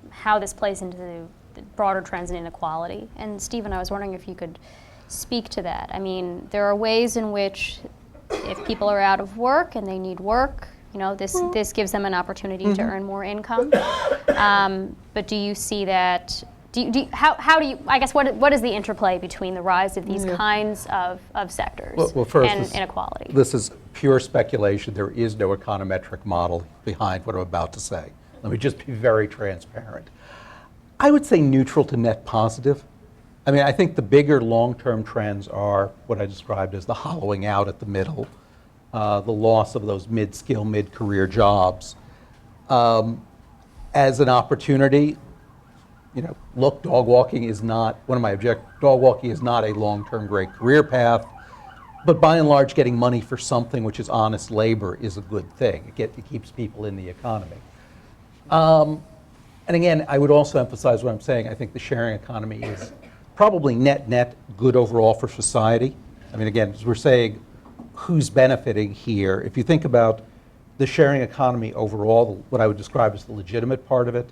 how this plays into the broader trends in inequality. And Stephen, I was wondering if you could speak to that. I mean, there are ways in which if people are out of work and they need work, this gives them an opportunity to earn more income. But do you see that? How do you? I guess what is the interplay between the rise of these kinds of sectors and inequality? This is pure speculation. There is no econometric model behind what I'm about to say. Let me just be very transparent. I would say neutral to net positive. I mean, I think the bigger long-term trends are what I described as the hollowing out at the middle, the loss of those mid-skill, mid-career jobs. As an opportunity, look, dog walking is not a long-term great career path, but by and large, getting money for something which is honest labor is a good thing. It keeps people in the economy. And again, I would also emphasize what I'm saying. I think the sharing economy is probably net good overall for society. I mean, again, as we're saying, who's benefiting here? If you think about the sharing economy overall, what I would describe as the legitimate part of it,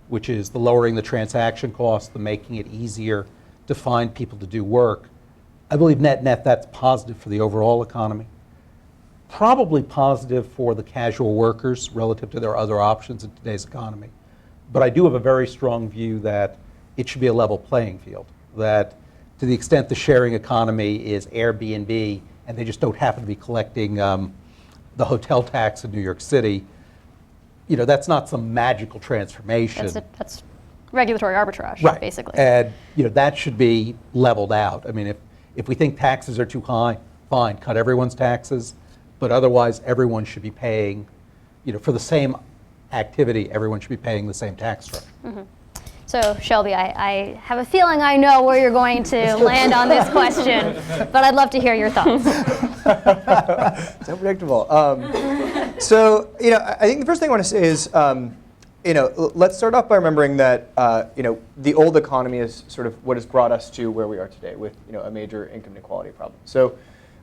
which is the lowering the transaction costs, the making it easier to find people to do work, I believe net that's positive for the overall economy. Probably positive for the casual workers relative to their other options in today's economy. But I do have a very strong view that it should be a level playing field. That to the extent the sharing economy is Airbnb and they just don't happen to be collecting the hotel tax in New York City, that's not some magical transformation. That's regulatory arbitrage, right, basically. And that should be leveled out. I mean, if we think taxes are too high, fine, cut everyone's taxes, but otherwise everyone should be paying, for the same activity, everyone should be paying the same tax structure. Mm-hmm. So Shelby, I have a feeling I know where you're going to land on this question, but I'd love to hear your thoughts. It's unpredictable. So, I think the first thing I want to say is, let's start off by remembering that, the old economy is sort of what has brought us to where we are today with, a major income inequality problem. So,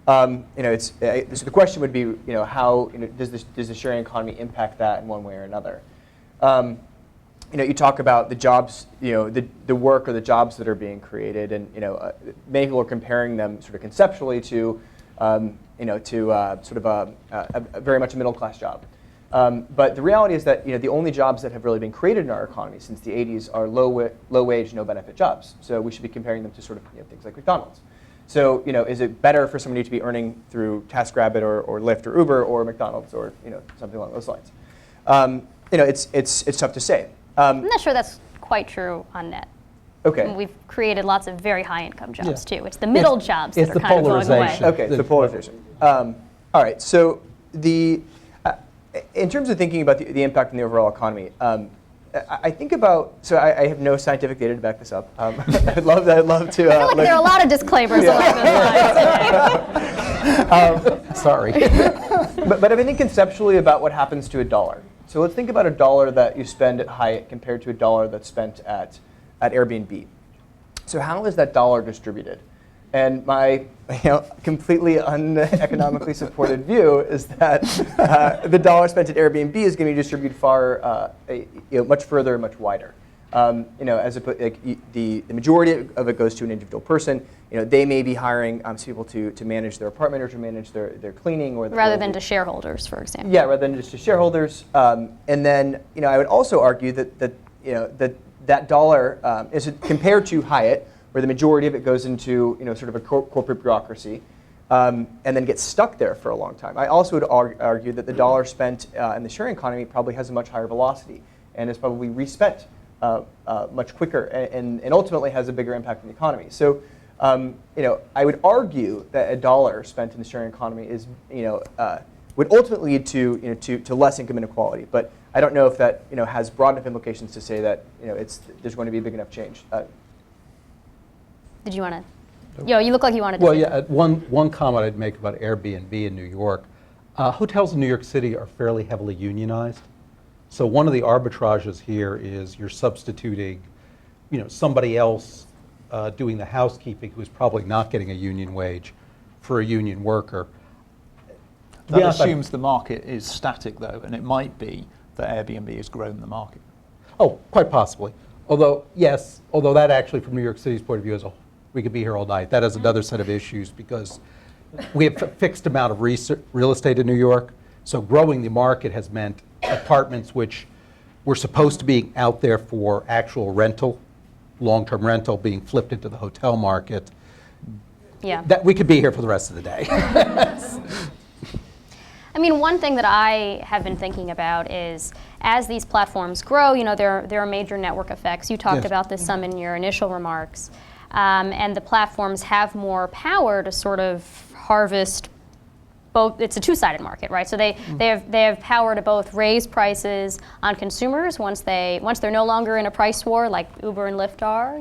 so the question would be, how does the sharing economy impact that in one way or another? You talk about the jobs, the work or the jobs that are being created, and many people are comparing them sort of conceptually to, sort of a very much a middle class job. But the reality is that the only jobs that have really been created in our economy since the 80s are low wage, no benefit jobs. So we should be comparing them to sort of things like McDonald's. So, is it better for somebody to be earning through TaskRabbit or Lyft or Uber or McDonald's or something along those lines? It's tough to say. I'm not sure that's quite true on net. Okay. We've created lots of very high-income jobs too. It's the middle jobs that it's are the kind of going away. polarization. Okay, it's the polarization. All right, so in terms of thinking about the impact on the overall economy, I think about, so I have no scientific data to back this up. I'd love to. I feel like there are a lot of disclaimers along those lines. Sorry. But if I think conceptually about what happens to a dollar. So let's think about a dollar that you spend at Hyatt compared to a dollar that's spent at Airbnb. So how is that dollar distributed? And my completely uneconomically supported view is that the dollar spent at Airbnb is going to be distributed much further, much wider. The majority of it goes to an individual person. They may be hiring some people to manage their apartment or to manage their cleaning, rather than to shareholders, for example. Yeah, rather than just to shareholders. And then I would also argue that dollar is compared to Hyatt, where the majority of it goes into sort of a corporate bureaucracy, and then gets stuck there for a long time. I also would argue that the dollar spent in the sharing economy probably has a much higher velocity and is probably respent much quicker and ultimately has a bigger impact on the economy. So I would argue that a dollar spent in the sharing economy is would ultimately lead to less income inequality. But I don't know if that has broad enough implications to say that there's going to be a big enough change. Did you want to? You look like you wanted to. Well, say yeah. One comment I'd make about Airbnb in New York. Hotels in New York City are fairly heavily unionized. So one of the arbitrages here is you're substituting, somebody else doing the housekeeping who's probably not getting a union wage for a union worker. That Yeah, assumes the market is static, though, and it might be that Airbnb has grown the market. Oh, quite possibly. Although that actually, from New York City's point of view, we could be here all night. That has another set of issues because we have a fixed amount of real estate in New York. So growing the market has meant apartments which were supposed to be out there for actual rental, long-term rental, being flipped into the hotel market. Yeah. That we could be here for the rest of the day. I mean, one thing that I have been thinking about is as these platforms grow, there are major network effects. You talked Yes. about this some in your initial remarks. And the platforms have more power to sort of harvest both. It's a two-sided market, right? So they have power to both raise prices on consumers once they're no longer in a price war like Uber and Lyft are.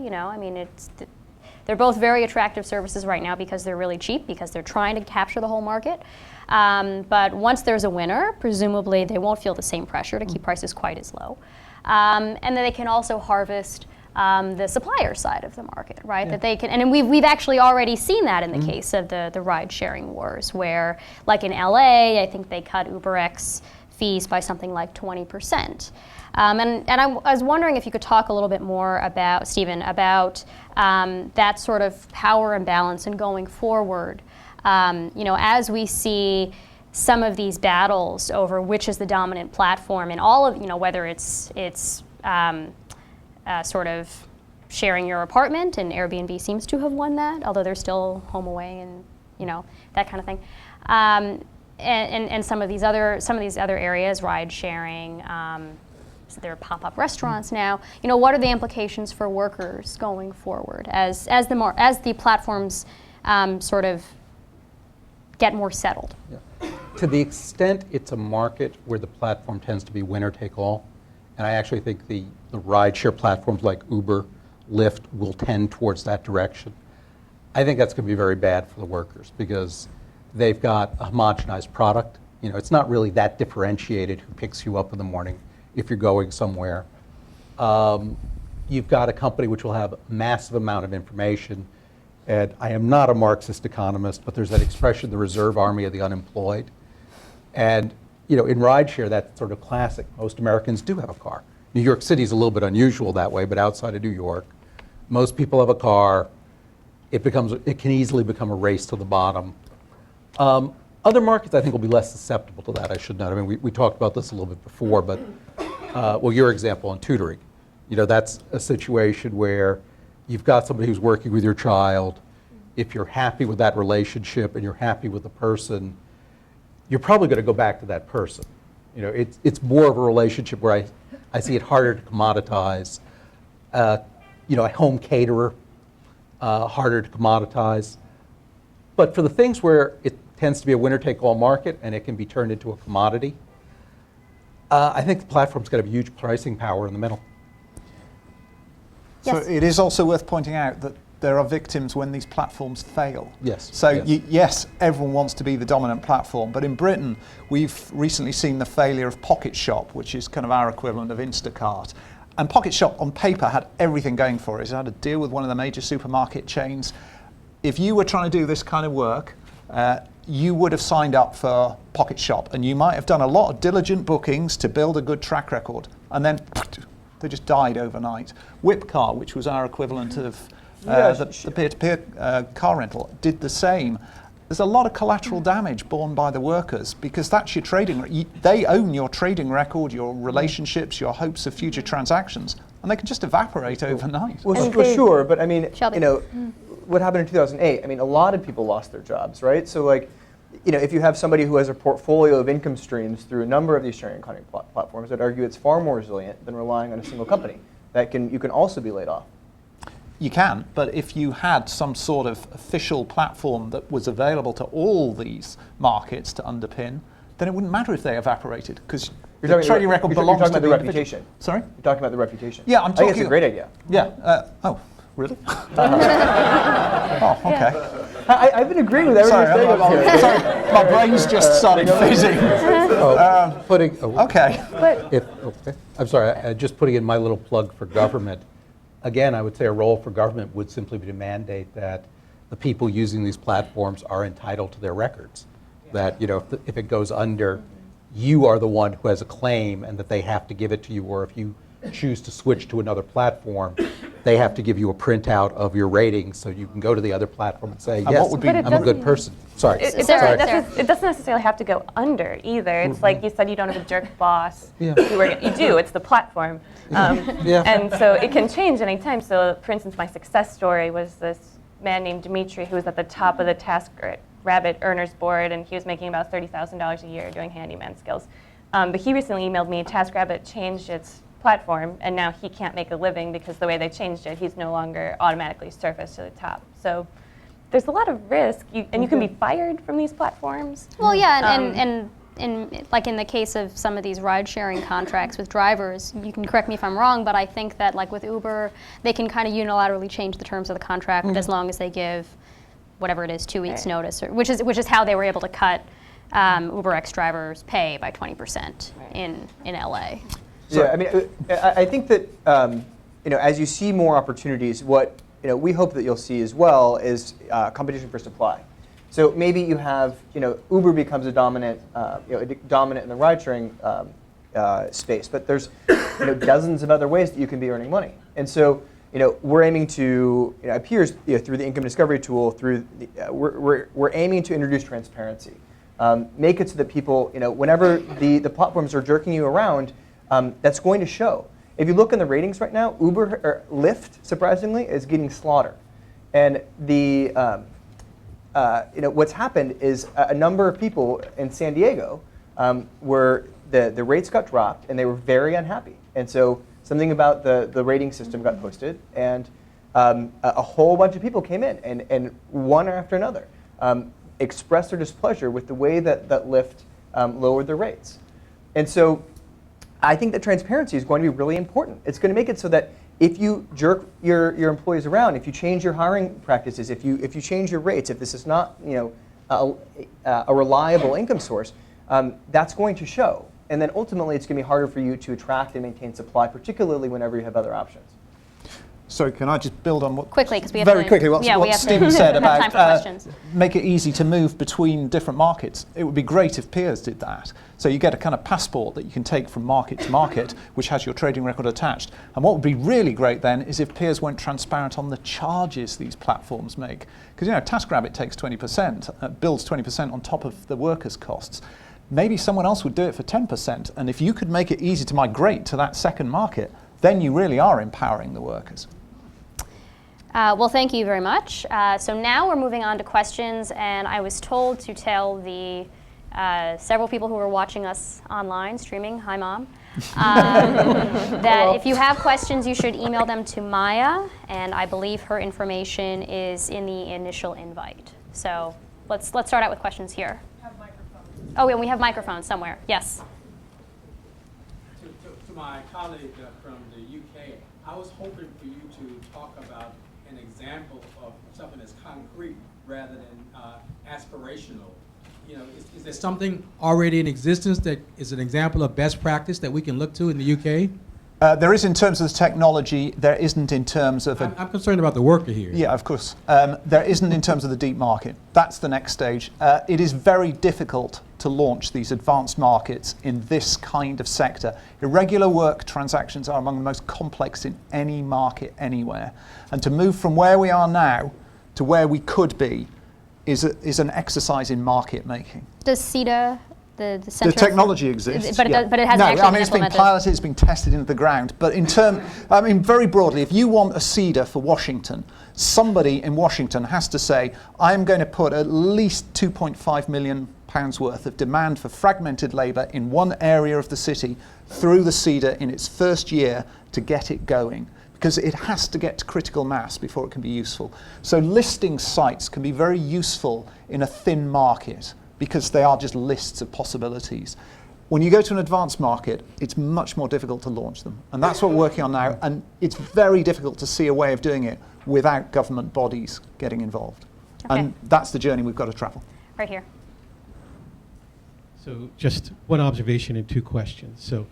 They're both very attractive services right now because they're really cheap, because they're trying to capture the whole market. But once there's a winner, presumably they won't feel the same pressure to keep prices quite as low. And then they can also harvest the supplier side of the market, right? Yeah. That they can, and we've actually already seen that in the case of the ride-sharing wars, where, like in LA, I think they cut UberX fees by something like 20%. And I was wondering if you could talk a little bit more about, Stephen, about that sort of power imbalance and going forward. As we see some of these battles over which is the dominant platform and all of, whether it's sort of sharing your apartment, and Airbnb seems to have won that, although they're still HomeAway and that kind of thing, and some of these other areas, ride sharing. So there are pop-up restaurants now. What are the implications for workers going forward as the platforms sort of get more settled? Yeah. To the extent it's a market where the platform tends to be winner take all, and I actually think the rideshare platforms like Uber, Lyft will tend towards that direction. I think that's going to be very bad for the workers because they've got a homogenized product. It's not really that differentiated who picks you up in the morning if you're going somewhere. You've got a company which will have a massive amount of information. And I am not a Marxist economist, but there's that expression, the reserve army of the unemployed. And in rideshare, that's sort of classic. Most Americans do have a car. New York City is a little bit unusual that way, but outside of New York, most people have a car. It can easily become a race to the bottom. Other markets, I think, will be less susceptible to that, I should note. I mean, we talked about this a little bit before, but, your example on tutoring. That's a situation where you've got somebody who's working with your child. if you're happy with that relationship and you're happy with the person, you're probably going to go back to that person. It's more of a relationship where I see it harder to commoditize. A home caterer, harder to commoditize. But for the things where it tends to be a winner-take-all market and it can be turned into a commodity, I think the platform's got a huge pricing power in the middle. Yes. So it is also worth pointing out that there are victims when these platforms fail. Yes. So yes. yes, everyone wants to be the dominant platform, but in Britain, we've recently seen the failure of Pocket Shop, which is kind of our equivalent of Instacart. And Pocket Shop on paper had everything going for it. It had a deal with one of the major supermarket chains. If you were trying to do this kind of work, you would have signed up for Pocket Shop, and you might have done a lot of diligent bookings to build a good track record, and then they just died overnight. Whipcar, which was our equivalent of the peer-to-peer car rental, did the same. There's a lot of collateral damage borne by the workers because that's your trading. They own your trading record, your relationships, your hopes of future transactions, and they can just evaporate overnight. Well, sure, but I mean, Shelby. What happened in 2008? I mean, a lot of people lost their jobs, right? So, like, if you have somebody who has a portfolio of income streams through a number of these sharing economy platforms, I'd argue it's far more resilient than relying on a single company. You can also be laid off. You can, but if you had some sort of official platform that was available to all these markets to underpin, then it wouldn't matter if they evaporated because the trading record belongs to the reputation. Sorry? You're talking about the reputation. Yeah, I'm talking. I think it's a great idea. Yeah. Oh, really? Oh, okay. I've been agreeing with everything you're saying up here. Sorry, my brain's just started fizzing. Okay. I'm sorry, just putting in my little plug for government. Again, I would say a role for government would simply be to mandate that the people using these platforms are entitled to their records. That if it goes under, you are the one who has a claim and that they have to give it to you, or if you choose to switch to another platform, they have to give you a printout of your ratings so you can go to the other platform and say, yes, I'm a good person. Sorry. It doesn't necessarily have to go under either. It's like you said, you don't have a jerk boss. Yeah. You do. It's the platform. And so it can change anytime. So, for instance, my success story was this man named Dimitri who was at the top of the TaskRabbit earners board, and he was making about $30,000 a year doing handyman skills. But he recently emailed me, TaskRabbit changed its platform, and now he can't make a living because the way they changed it, he's no longer automatically surfaced to the top. So there's a lot of risk, and you can be fired from these platforms. Well, yeah, and in the case of some of these ride-sharing contracts with drivers, you can correct me if I'm wrong, but I think that like with Uber, they can kind of unilaterally change the terms of the contract as long as they give whatever it is, 2 weeks notice, which is how they were able to cut UberX drivers' pay by 20% in LA. Yeah, I mean, I think that as you see more opportunities, what we hope that you'll see as well is competition for supply. So maybe you have Uber becomes a dominant dominant in the ride-sharing space, but there's dozens of other ways that you can be earning money, and so we're aiming to it appears through the income discovery tool we're aiming to introduce transparency, make it so that people whenever the platforms are jerking you around. That's going to show. If you look in the ratings right now, Uber or Lyft, surprisingly, is getting slaughtered. And what's happened is a number of people in San Diego where the rates got dropped and they were very unhappy. And so something about the rating system got posted, and a whole bunch of people came in and one after another expressed their displeasure with the way that Lyft lowered their rates. And so I think that transparency is going to be really important. It's going to make it so that if you jerk your employees around, if you change your hiring practices, if you change your rates, if this is not a reliable income source, that's going to show. And then ultimately, it's going to be harder for you to attract and maintain supply, particularly whenever you have other options. So can I just build on what quickly, because we have very quickly what Stephen said about time for questions. Make it easy to move between different markets. It would be great if peers did that. So you get a kind of passport that you can take from market to market, which has your trading record attached. And what would be really great then is if peers weren't transparent on the charges these platforms make. Because TaskRabbit takes 20%, builds 20% on top of the workers' costs. Maybe someone else would do it for 10%. And if you could make it easy to migrate to that second market, then you really are empowering the workers. Well, thank you very much. So now we're moving on to questions, and I was told to tell the several people who are watching us online, streaming, hi Mom, that if you have questions, you should email them to Maya, and I believe her information is in the initial invite. So let's start out with questions here. Oh, and we have microphones somewhere. Yes. To my colleague from the UK, I was hoping for you to talk about an example of something that's concrete rather than aspirational. You know, is there something already in existence that is an example of best practice that we can look to in the UK? There is in terms of the technology, there isn't in terms of... I'm concerned about the worker here. Yeah, of course. There isn't in terms of the deep market. That's the next stage. It is very difficult to launch these advanced markets in this kind of sector. Irregular work transactions are among the most complex in any market anywhere. And to move from where we are now to where we could be is an exercise in market making. Does CETA, the Center The technology exists, but yeah. but it hasn't no, actually I mean, been it's been implemented. piloted, it's been tested into the ground. But very broadly, if you want a CEDA for Washington, somebody in Washington has to say, I'm going to put at least £2.5 million worth of demand for fragmented labour in one area of the city through the CEDA in its first year to get it going. Because it has to get to critical mass before it can be useful. So listing sites can be very useful in a thin market because they are just lists of possibilities. When you go to an advanced market, it's much more difficult to launch them. And that's what we're working on now. And it's very difficult to see a way of doing it without government bodies getting involved. Okay. And that's the journey we've got to travel. Right here. So just one observation and two questions. So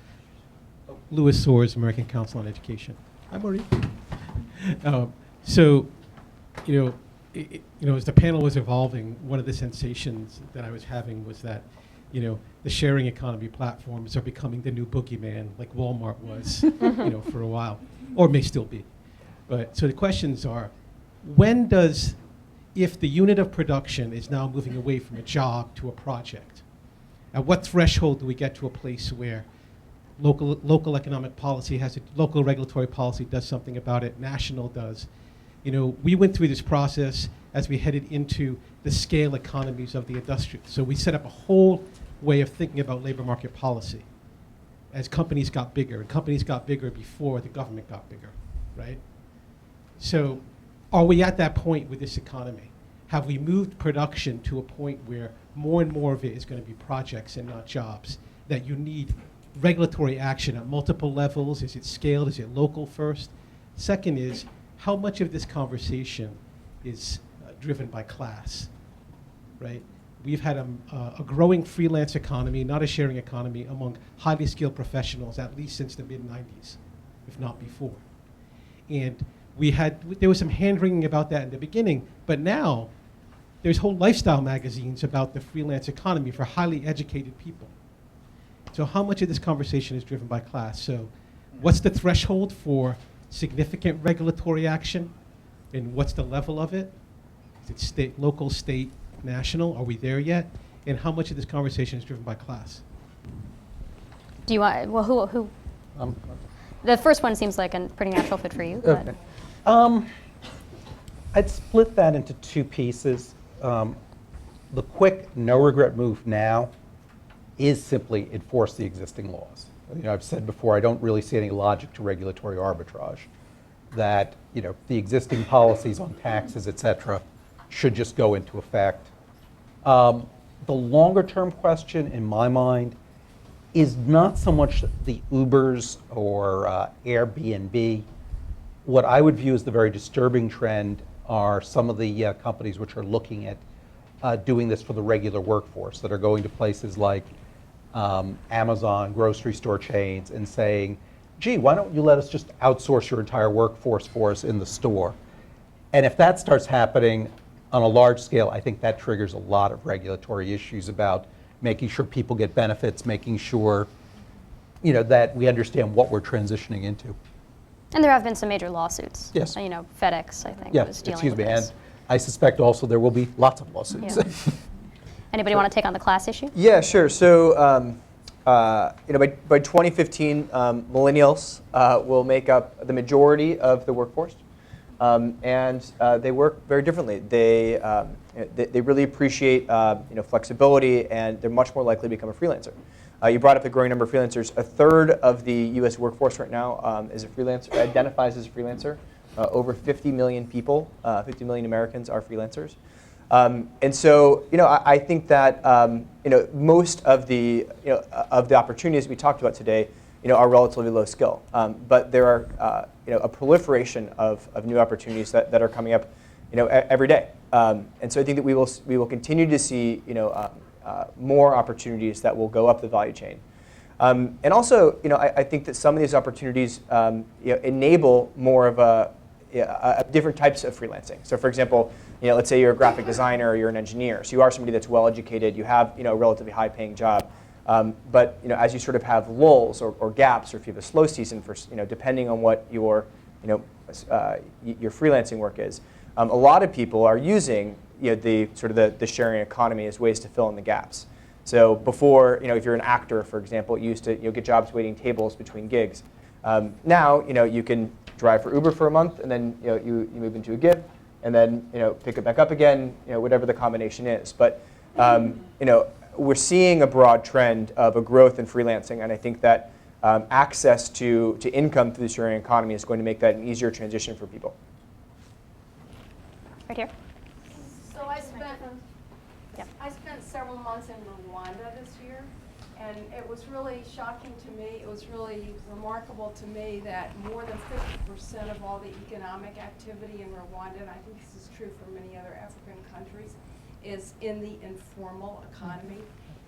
Louis Soares, American Council on Education. Hi, Marie. So, as the panel was evolving, one of the sensations that I was having was that, the sharing economy platforms are becoming the new boogeyman, like Walmart was, for a while, or may still be. But so the questions are, if the unit of production is now moving away from a job to a project, at what threshold do we get to a place where local economic policy local regulatory policy does something about it, national does? We went through this process as we headed into the scale economies of the industrial. So we set up a whole way of thinking about labor market policy as companies got bigger, and companies got bigger before the government got bigger, right? So are we at that point with this economy? Have we moved production to a point where more and more of it is going to be projects and not jobs, that you need regulatory action at multiple levels? Is it scaled? Is it local first? Second is, how much of this conversation is driven by class, right? We've had a growing freelance economy, not a sharing economy, among highly skilled professionals, at least since the mid-90s, if not before. And there was some hand-wringing about that in the beginning, but now there's whole lifestyle magazines about the freelance economy for highly educated people. So how much of this conversation is driven by class? So what's the threshold for significant regulatory action, and what's the level of it? Is it state, local, state, national? Are we there yet? And how much of this conversation is driven by class? Do you want, well, who? The first one seems like a pretty natural fit for you. Okay. I'd split that into two pieces. The quick, no-regret move now is simply enforce the existing laws. I've said before, I don't really see any logic to regulatory arbitrage. That the existing policies on taxes, et cetera, should just go into effect. The longer-term question, in my mind, is not so much the Ubers or Airbnb. What I would view as the very disturbing trend are some of the companies which are looking at doing this for the regular workforce, that are going to places like Amazon, grocery store chains, and saying, gee, why don't you let us just outsource your entire workforce for us in the store? And if that starts happening on a large scale, I think that triggers a lot of regulatory issues about making sure people get benefits, making sure that we understand what we're transitioning into. And there have been some major lawsuits. Yes. FedEx, I think, Yeah, was dealing excuse with me, this. and I suspect also there will be lots of lawsuits. Yeah. Anybody want to take on the class issue? Yeah, sure. So, by 2015, millennials will make up the majority of the workforce. and they work very differently. They really appreciate flexibility, and they're much more likely to become a freelancer. You brought up the growing number of freelancers. A third of the U.S. workforce right now is a freelancer, identifies as a freelancer. Over 50 million people, 50 million Americans are freelancers. And so, I think that most of the opportunities we talked about today, are relatively low skill. But there are a proliferation of new opportunities that are coming up, every day. And so I think that we will continue to see more opportunities that will go up the value chain. And also, I think that some of these opportunities enable more of different types of freelancing. So, for example, let's say you're a graphic designer or you're an engineer. So you are somebody that's well educated. You have a relatively high paying job. But as you sort of have lulls or gaps, or if you have a slow season for depending on what your freelancing work is, a lot of people are using the sharing economy as ways to fill in the gaps. So before, if you're an actor, for example, you used to get jobs waiting tables between gigs. Now, you can drive for Uber for a month, and then you move into a gig, and then pick it back up again, whatever the combination is. But we're seeing a broad trend of a growth in freelancing, and I think that access to income through the sharing economy is going to make that an easier transition for people. Right here. So I spent several months in Rwanda this year, and it was really shocking to me. It was really remarkable to me that more than 50% of all the economic activity in Rwanda, and I think this is true for many other African countries, is in the informal economy.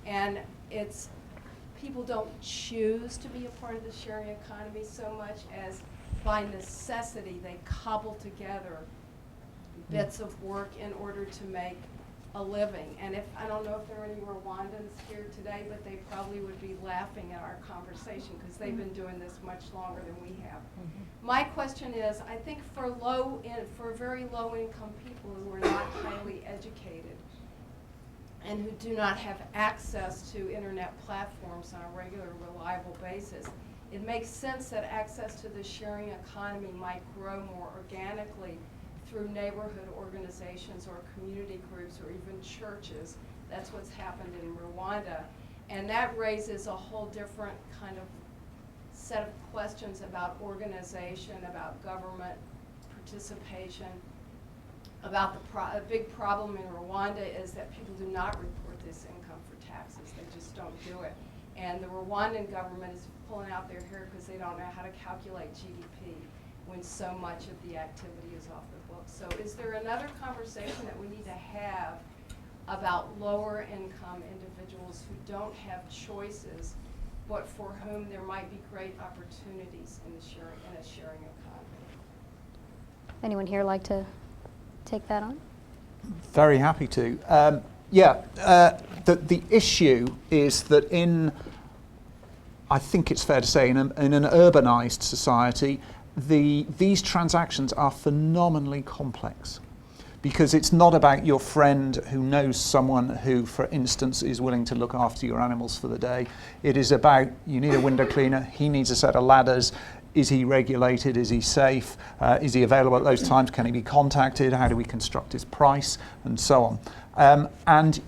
And people don't choose to be a part of the sharing economy so much as by necessity they cobble together bits of work in order to make a living. And I don't know if there are any Rwandans here today, but they probably would be laughing at our conversation because they've been doing this much longer than we have. My question is, I think for very low income people who are not highly educated and who do not have access to internet platforms on a regular, reliable basis, it makes sense that access to the sharing economy might grow more organically through neighborhood organizations or community groups or even churches. That's what's happened in Rwanda. And that raises a whole different kind of set of questions about organization, about government participation, about a big problem in Rwanda is that people do not report this income for taxes. They just don't do it. And the Rwandan government is pulling out their hair because they don't know how to calculate GDP when so much of the activity is off the books. So is there another conversation that we need to have about lower income individuals who don't have choices, but for whom there might be great opportunities in a sharing economy? Anyone here like to take that on? Very happy to. The issue is that I think it's fair to say, in an urbanized society, these transactions are phenomenally complex, because it's not about your friend who knows someone who, for instance, is willing to look after your animals for the day. It is about, you need a window cleaner, he needs a set of ladders. Is he regulated? Is he safe? Is he available at those times? Can he be contacted? How do we construct his price? And so on. And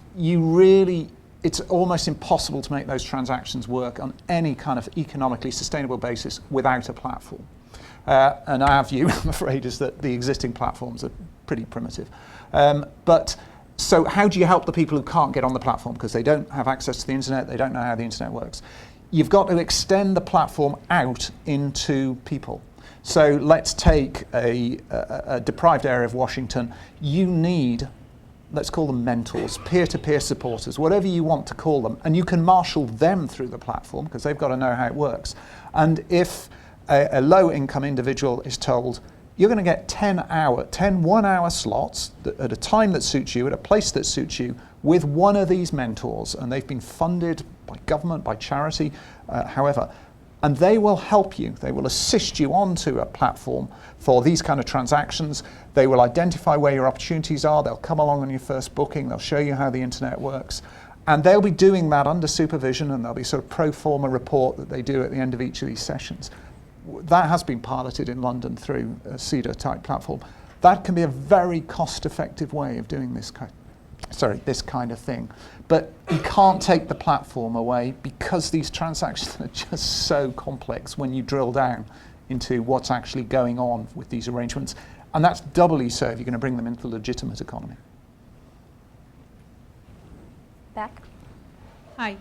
it's almost impossible to make those transactions work on any kind of economically sustainable basis without a platform. And our view, I'm afraid, is that the existing platforms are pretty primitive. So how do you help the people who can't get on the platform because they don't have access to the internet, they don't know how the internet works? You've got to extend the platform out into people. So let's take a deprived area of Washington. You need, let's call them mentors, peer-to-peer supporters, whatever you want to call them, and you can marshal them through the platform because they've got to know how it works. And if a low-income individual is told, you're going to get 10 one-hour slots at a time that suits you, at a place that suits you, with one of these mentors, and they've been funded by government, by charity, however, and they will help you. They will assist you onto a platform for these kind of transactions. They will identify where your opportunities are. They'll come along on your first booking. They'll show you how the internet works. And they'll be doing that under supervision, and there'll be sort of pro forma report that they do at the end of each of these sessions. that has been piloted in London through a CEDA-type platform. That can be a very cost-effective way of doing this kind of thing. But you can't take the platform away because these transactions are just so complex when you drill down into what's actually going on with these arrangements. And that's doubly so if you're going to bring them into the legitimate economy. Back. Hi.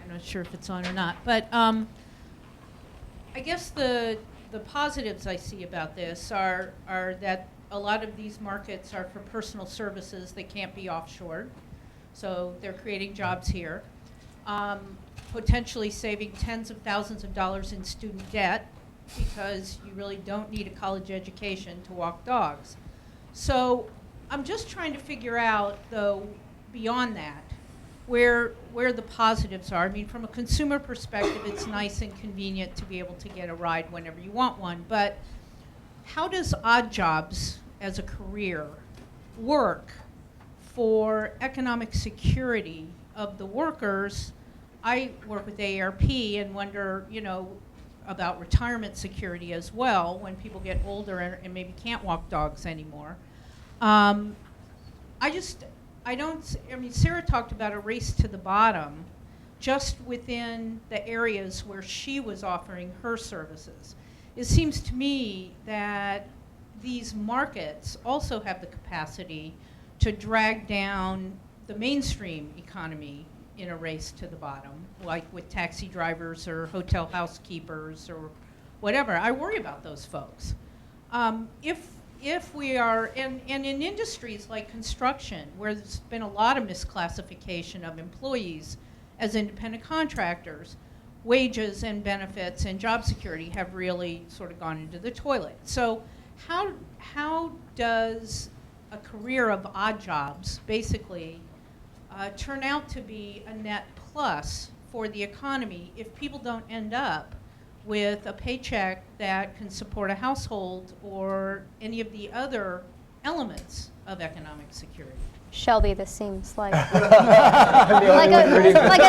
I'm not sure if it's on or not, but I guess the positives I see about this are that a lot of these markets are for personal services that can't be offshored, so they're creating jobs here, potentially saving tens of thousands of dollars in student debt because you really don't need a college education to walk dogs. So I'm just trying to figure out, though, beyond that, where the positives are. I mean, from a consumer perspective, it's nice and convenient to be able to get a ride whenever you want one, but how does odd jobs as a career work for economic security of the workers? I work with AARP and wonder, about retirement security as well when people get older and maybe can't walk dogs anymore. Sarah talked about a race to the bottom just within the areas where she was offering her services. It seems to me that these markets also have the capacity to drag down the mainstream economy in a race to the bottom, like with taxi drivers or hotel housekeepers or whatever. I worry about those folks. If we are, and in industries like construction, where there's been a lot of misclassification of employees as independent contractors, wages and benefits and job security have really sort of gone into the toilet. So how does a career of odd jobs basically turn out to be a net plus for the economy if people don't end up with a paycheck that can support a household or any of the other elements of economic security? Shelby, this seems like like a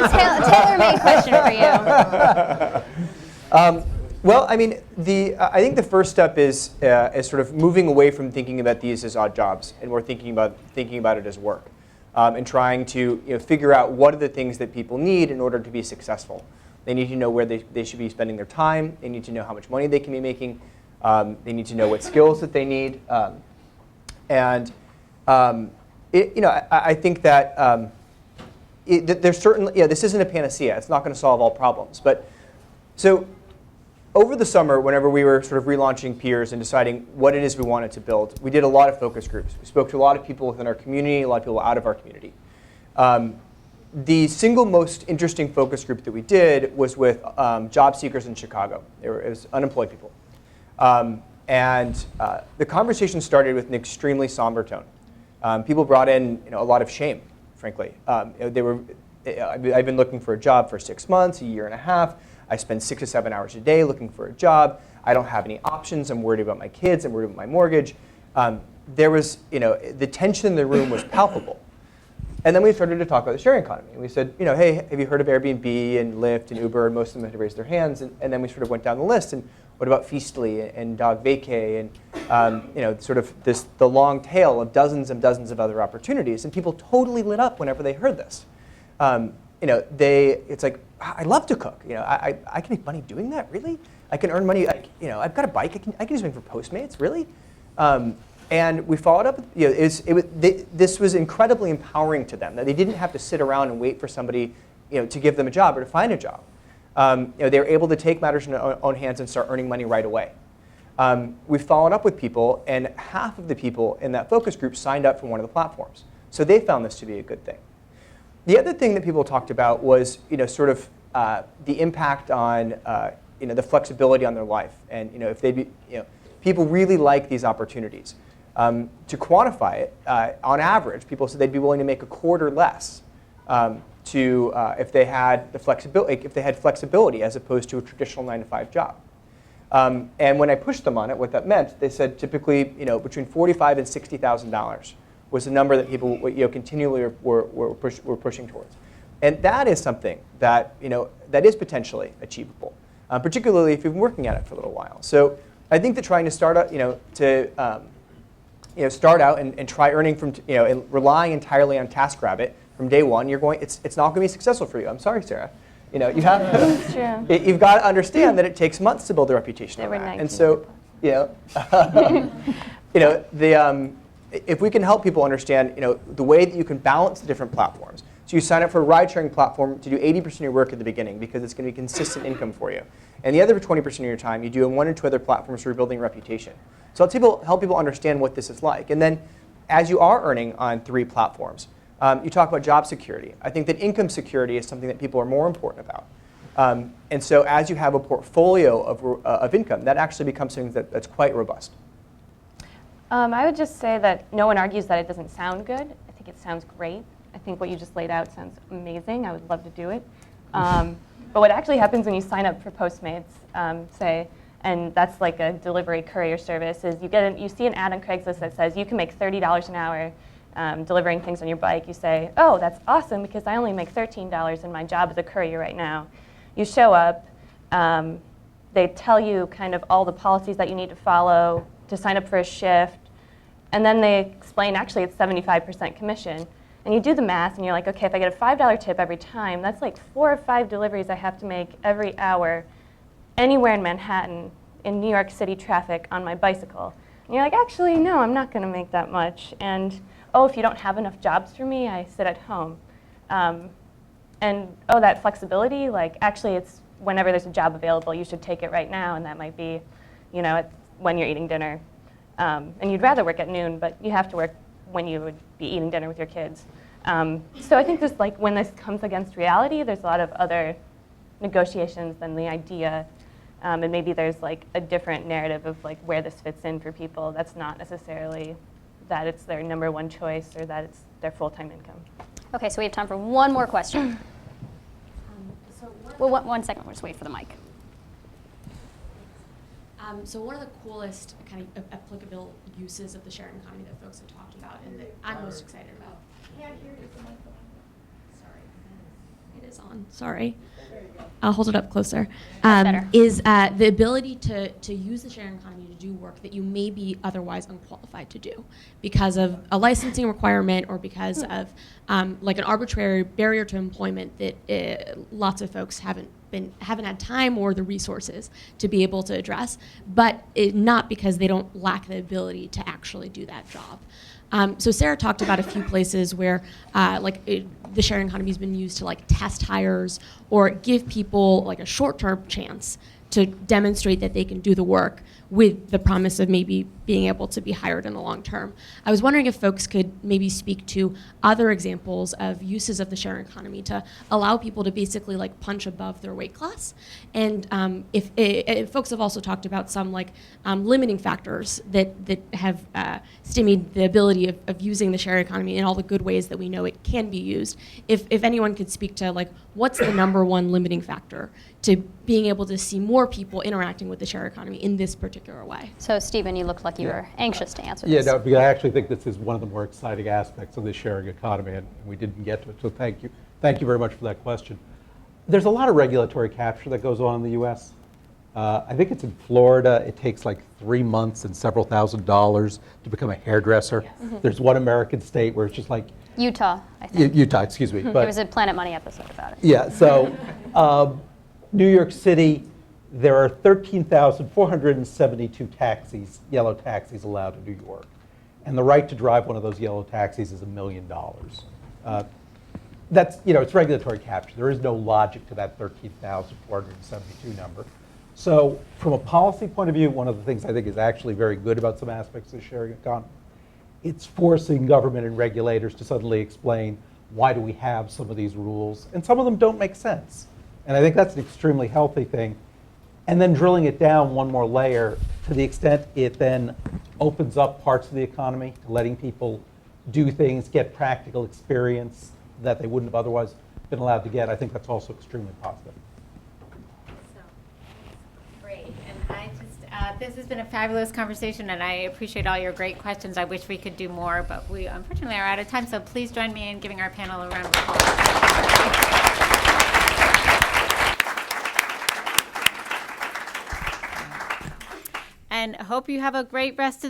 tailor-made question for you. Well, I mean, I think the first step is sort of moving away from thinking about these as odd jobs, and we're thinking about it as work, and trying to figure out what are the things that people need in order to be successful. They need to know where they should be spending their time. They need to know how much money they can be making. They need to know what skills that they need, I think that there's certainly, this isn't a panacea. It's not going to solve all problems. But so over the summer, whenever we were sort of relaunching Peers and deciding what it is we wanted to build, we did a lot of focus groups. We spoke to a lot of people within our community, a lot of people out of our community. The single most interesting focus group that we did was with job seekers in Chicago. It was unemployed people. The conversation started with an extremely somber tone. People brought in a lot of shame, frankly. I've been looking for a job for 6 months, a year and a half. I spend 6 to 7 hours a day looking for a job. I don't have any options. I'm worried about my kids. I'm worried about my mortgage. There was, the tension in the room was palpable. And then we started to talk about the sharing economy. And we said, hey, have you heard of Airbnb and Lyft and Uber? And most of them had to raise their hands. And then we sort of went down the list. And what about Feastly and Dog Vacay and sort of the long tail of dozens and dozens of other opportunities. And people totally lit up whenever they heard this. It's like, I love to cook. I can make money doing that. Really? I can earn money. I've got a bike. I can do something for Postmates. Really? And we followed up. This was incredibly empowering to them. That they didn't have to sit around and wait for somebody, to give them a job or to find a job. They were able to take matters in their own hands and start earning money right away. We followed up with people, and half of the people in that focus group signed up for one of the platforms. So they found this to be a good thing. The other thing that people talked about was, sort of the impact on, the flexibility on their life, and if they, people really like these opportunities. To quantify it, on average, people said they'd be willing to make a quarter less if they had the flexibility, as opposed to a traditional 9-to-5 job. And when I pushed them on it, what that meant, they said typically, between $45,000 and $60,000 was the number that people, continually were pushing towards. And that is something that, that is potentially achievable. particularly if you've been working at it for a little while. So I think that trying to start out, start out and try earning from, and relying entirely on TaskRabbit from day one, it's not going to be successful for you. I'm sorry, Sarah. You have you've got to understand that it takes months to build a reputation on that. And so, if we can help people understand, the way that you can balance the different platforms. So you sign up for a ride-sharing platform to do 80% of your work at the beginning because it's going to be consistent income for you. And the other 20% of your time, you do on 1 or 2 other platforms for building a reputation. So help people understand what this is like. And then as you are earning on 3 platforms, you talk about job security. I think that income security is something that people are more important about. And so as you have a portfolio of income, that actually becomes something that's quite robust. I would just say that no one argues that it doesn't sound good. I think it sounds great. I think what you just laid out sounds amazing. I would love to do it. But what actually happens when you sign up for Postmates, say, and that's like a delivery courier service, is you see an ad on Craigslist that says you can make $30 an hour delivering things on your bike. You say, oh, that's awesome because I only make $13 and my job is a courier right now. You show up. They tell you kind of all the policies that you need to follow to sign up for a shift. And then they explain, actually, it's 75% commission. And you do the math, and you're like, OK, if I get a $5 tip every time, that's like 4 or 5 deliveries I have to make every hour anywhere in Manhattan, in New York City traffic, on my bicycle. And you're like, actually, no, I'm not going to make that much. And, oh, if you don't have enough jobs for me, I sit at home. And, oh, that flexibility, like, actually, it's whenever there's a job available, you should take it right now. And that might be, when you're eating dinner. And you'd rather work at noon, but you have to work when you would be eating dinner with your kids. So I think just like when this comes against reality, there's a lot of other negotiations than the idea. And maybe there's like a different narrative of like where this fits in for people. That's not necessarily that it's their number one choice or that it's their full-time income. Okay, so we have time for one more question. Well, one second, we'll just wait for the mic. So one of the coolest kind of applicable uses of the sharing economy that folks have talked about and that I'm most excited about. Can't hear you. Sorry. It is on. Sorry. I'll hold it up closer. Is the ability to use the sharing economy to do work that you may be otherwise unqualified to do because of a licensing requirement or because of like an arbitrary barrier to employment that lots of folks haven't had time or the resources to be able to address, but not because they don't lack the ability to actually do that job. So Sarah talked about a few places where the sharing economy has been used to like test hires or give people like a short-term chance to demonstrate that they can do the work with the promise of maybe being able to be hired in the long term. I was wondering if folks could maybe speak to other examples of uses of the sharing economy to allow people to basically like punch above their weight class. And if folks have also talked about some like limiting factors that have stymied the ability of using the sharing economy in all the good ways that we know it can be used. If anyone could speak to like what's the number one limiting factor to being able to see more people interacting with the share economy in this particular way. So Stephen, you look like you were anxious to answer this. Yeah, no, because I actually think this is one of the more exciting aspects of the sharing economy, and we didn't get to it, so thank you. Thank you very much for that question. There's a lot of regulatory capture that goes on in the US. I think it's in Florida, it takes like 3 months and several $1,000s to become a hairdresser. Yes. Mm-hmm. There's one American state where it's just like, Utah, I think. Utah, excuse me. There was a Planet Money episode about it. Yeah, so New York City, there are 13,472 taxis, yellow taxis allowed in New York. And the right to drive one of those yellow taxis is $1 million. That's, it's regulatory capture. There is no logic to that 13,472 number. So from a policy point of view, one of the things I think is actually very good about some aspects of the sharing economy, it's forcing government and regulators to suddenly explain why do we have some of these rules, and some of them don't make sense. And I think that's an extremely healthy thing. And then drilling it down one more layer, to the extent it then opens up parts of the economy to letting people do things, get practical experience that they wouldn't have otherwise been allowed to get, I think that's also extremely positive. So, great. And I just, this has been a fabulous conversation, and I appreciate all your great questions. I wish we could do more, but we unfortunately are out of time. So please join me in giving our panel a round of applause. and hope you have a great rest of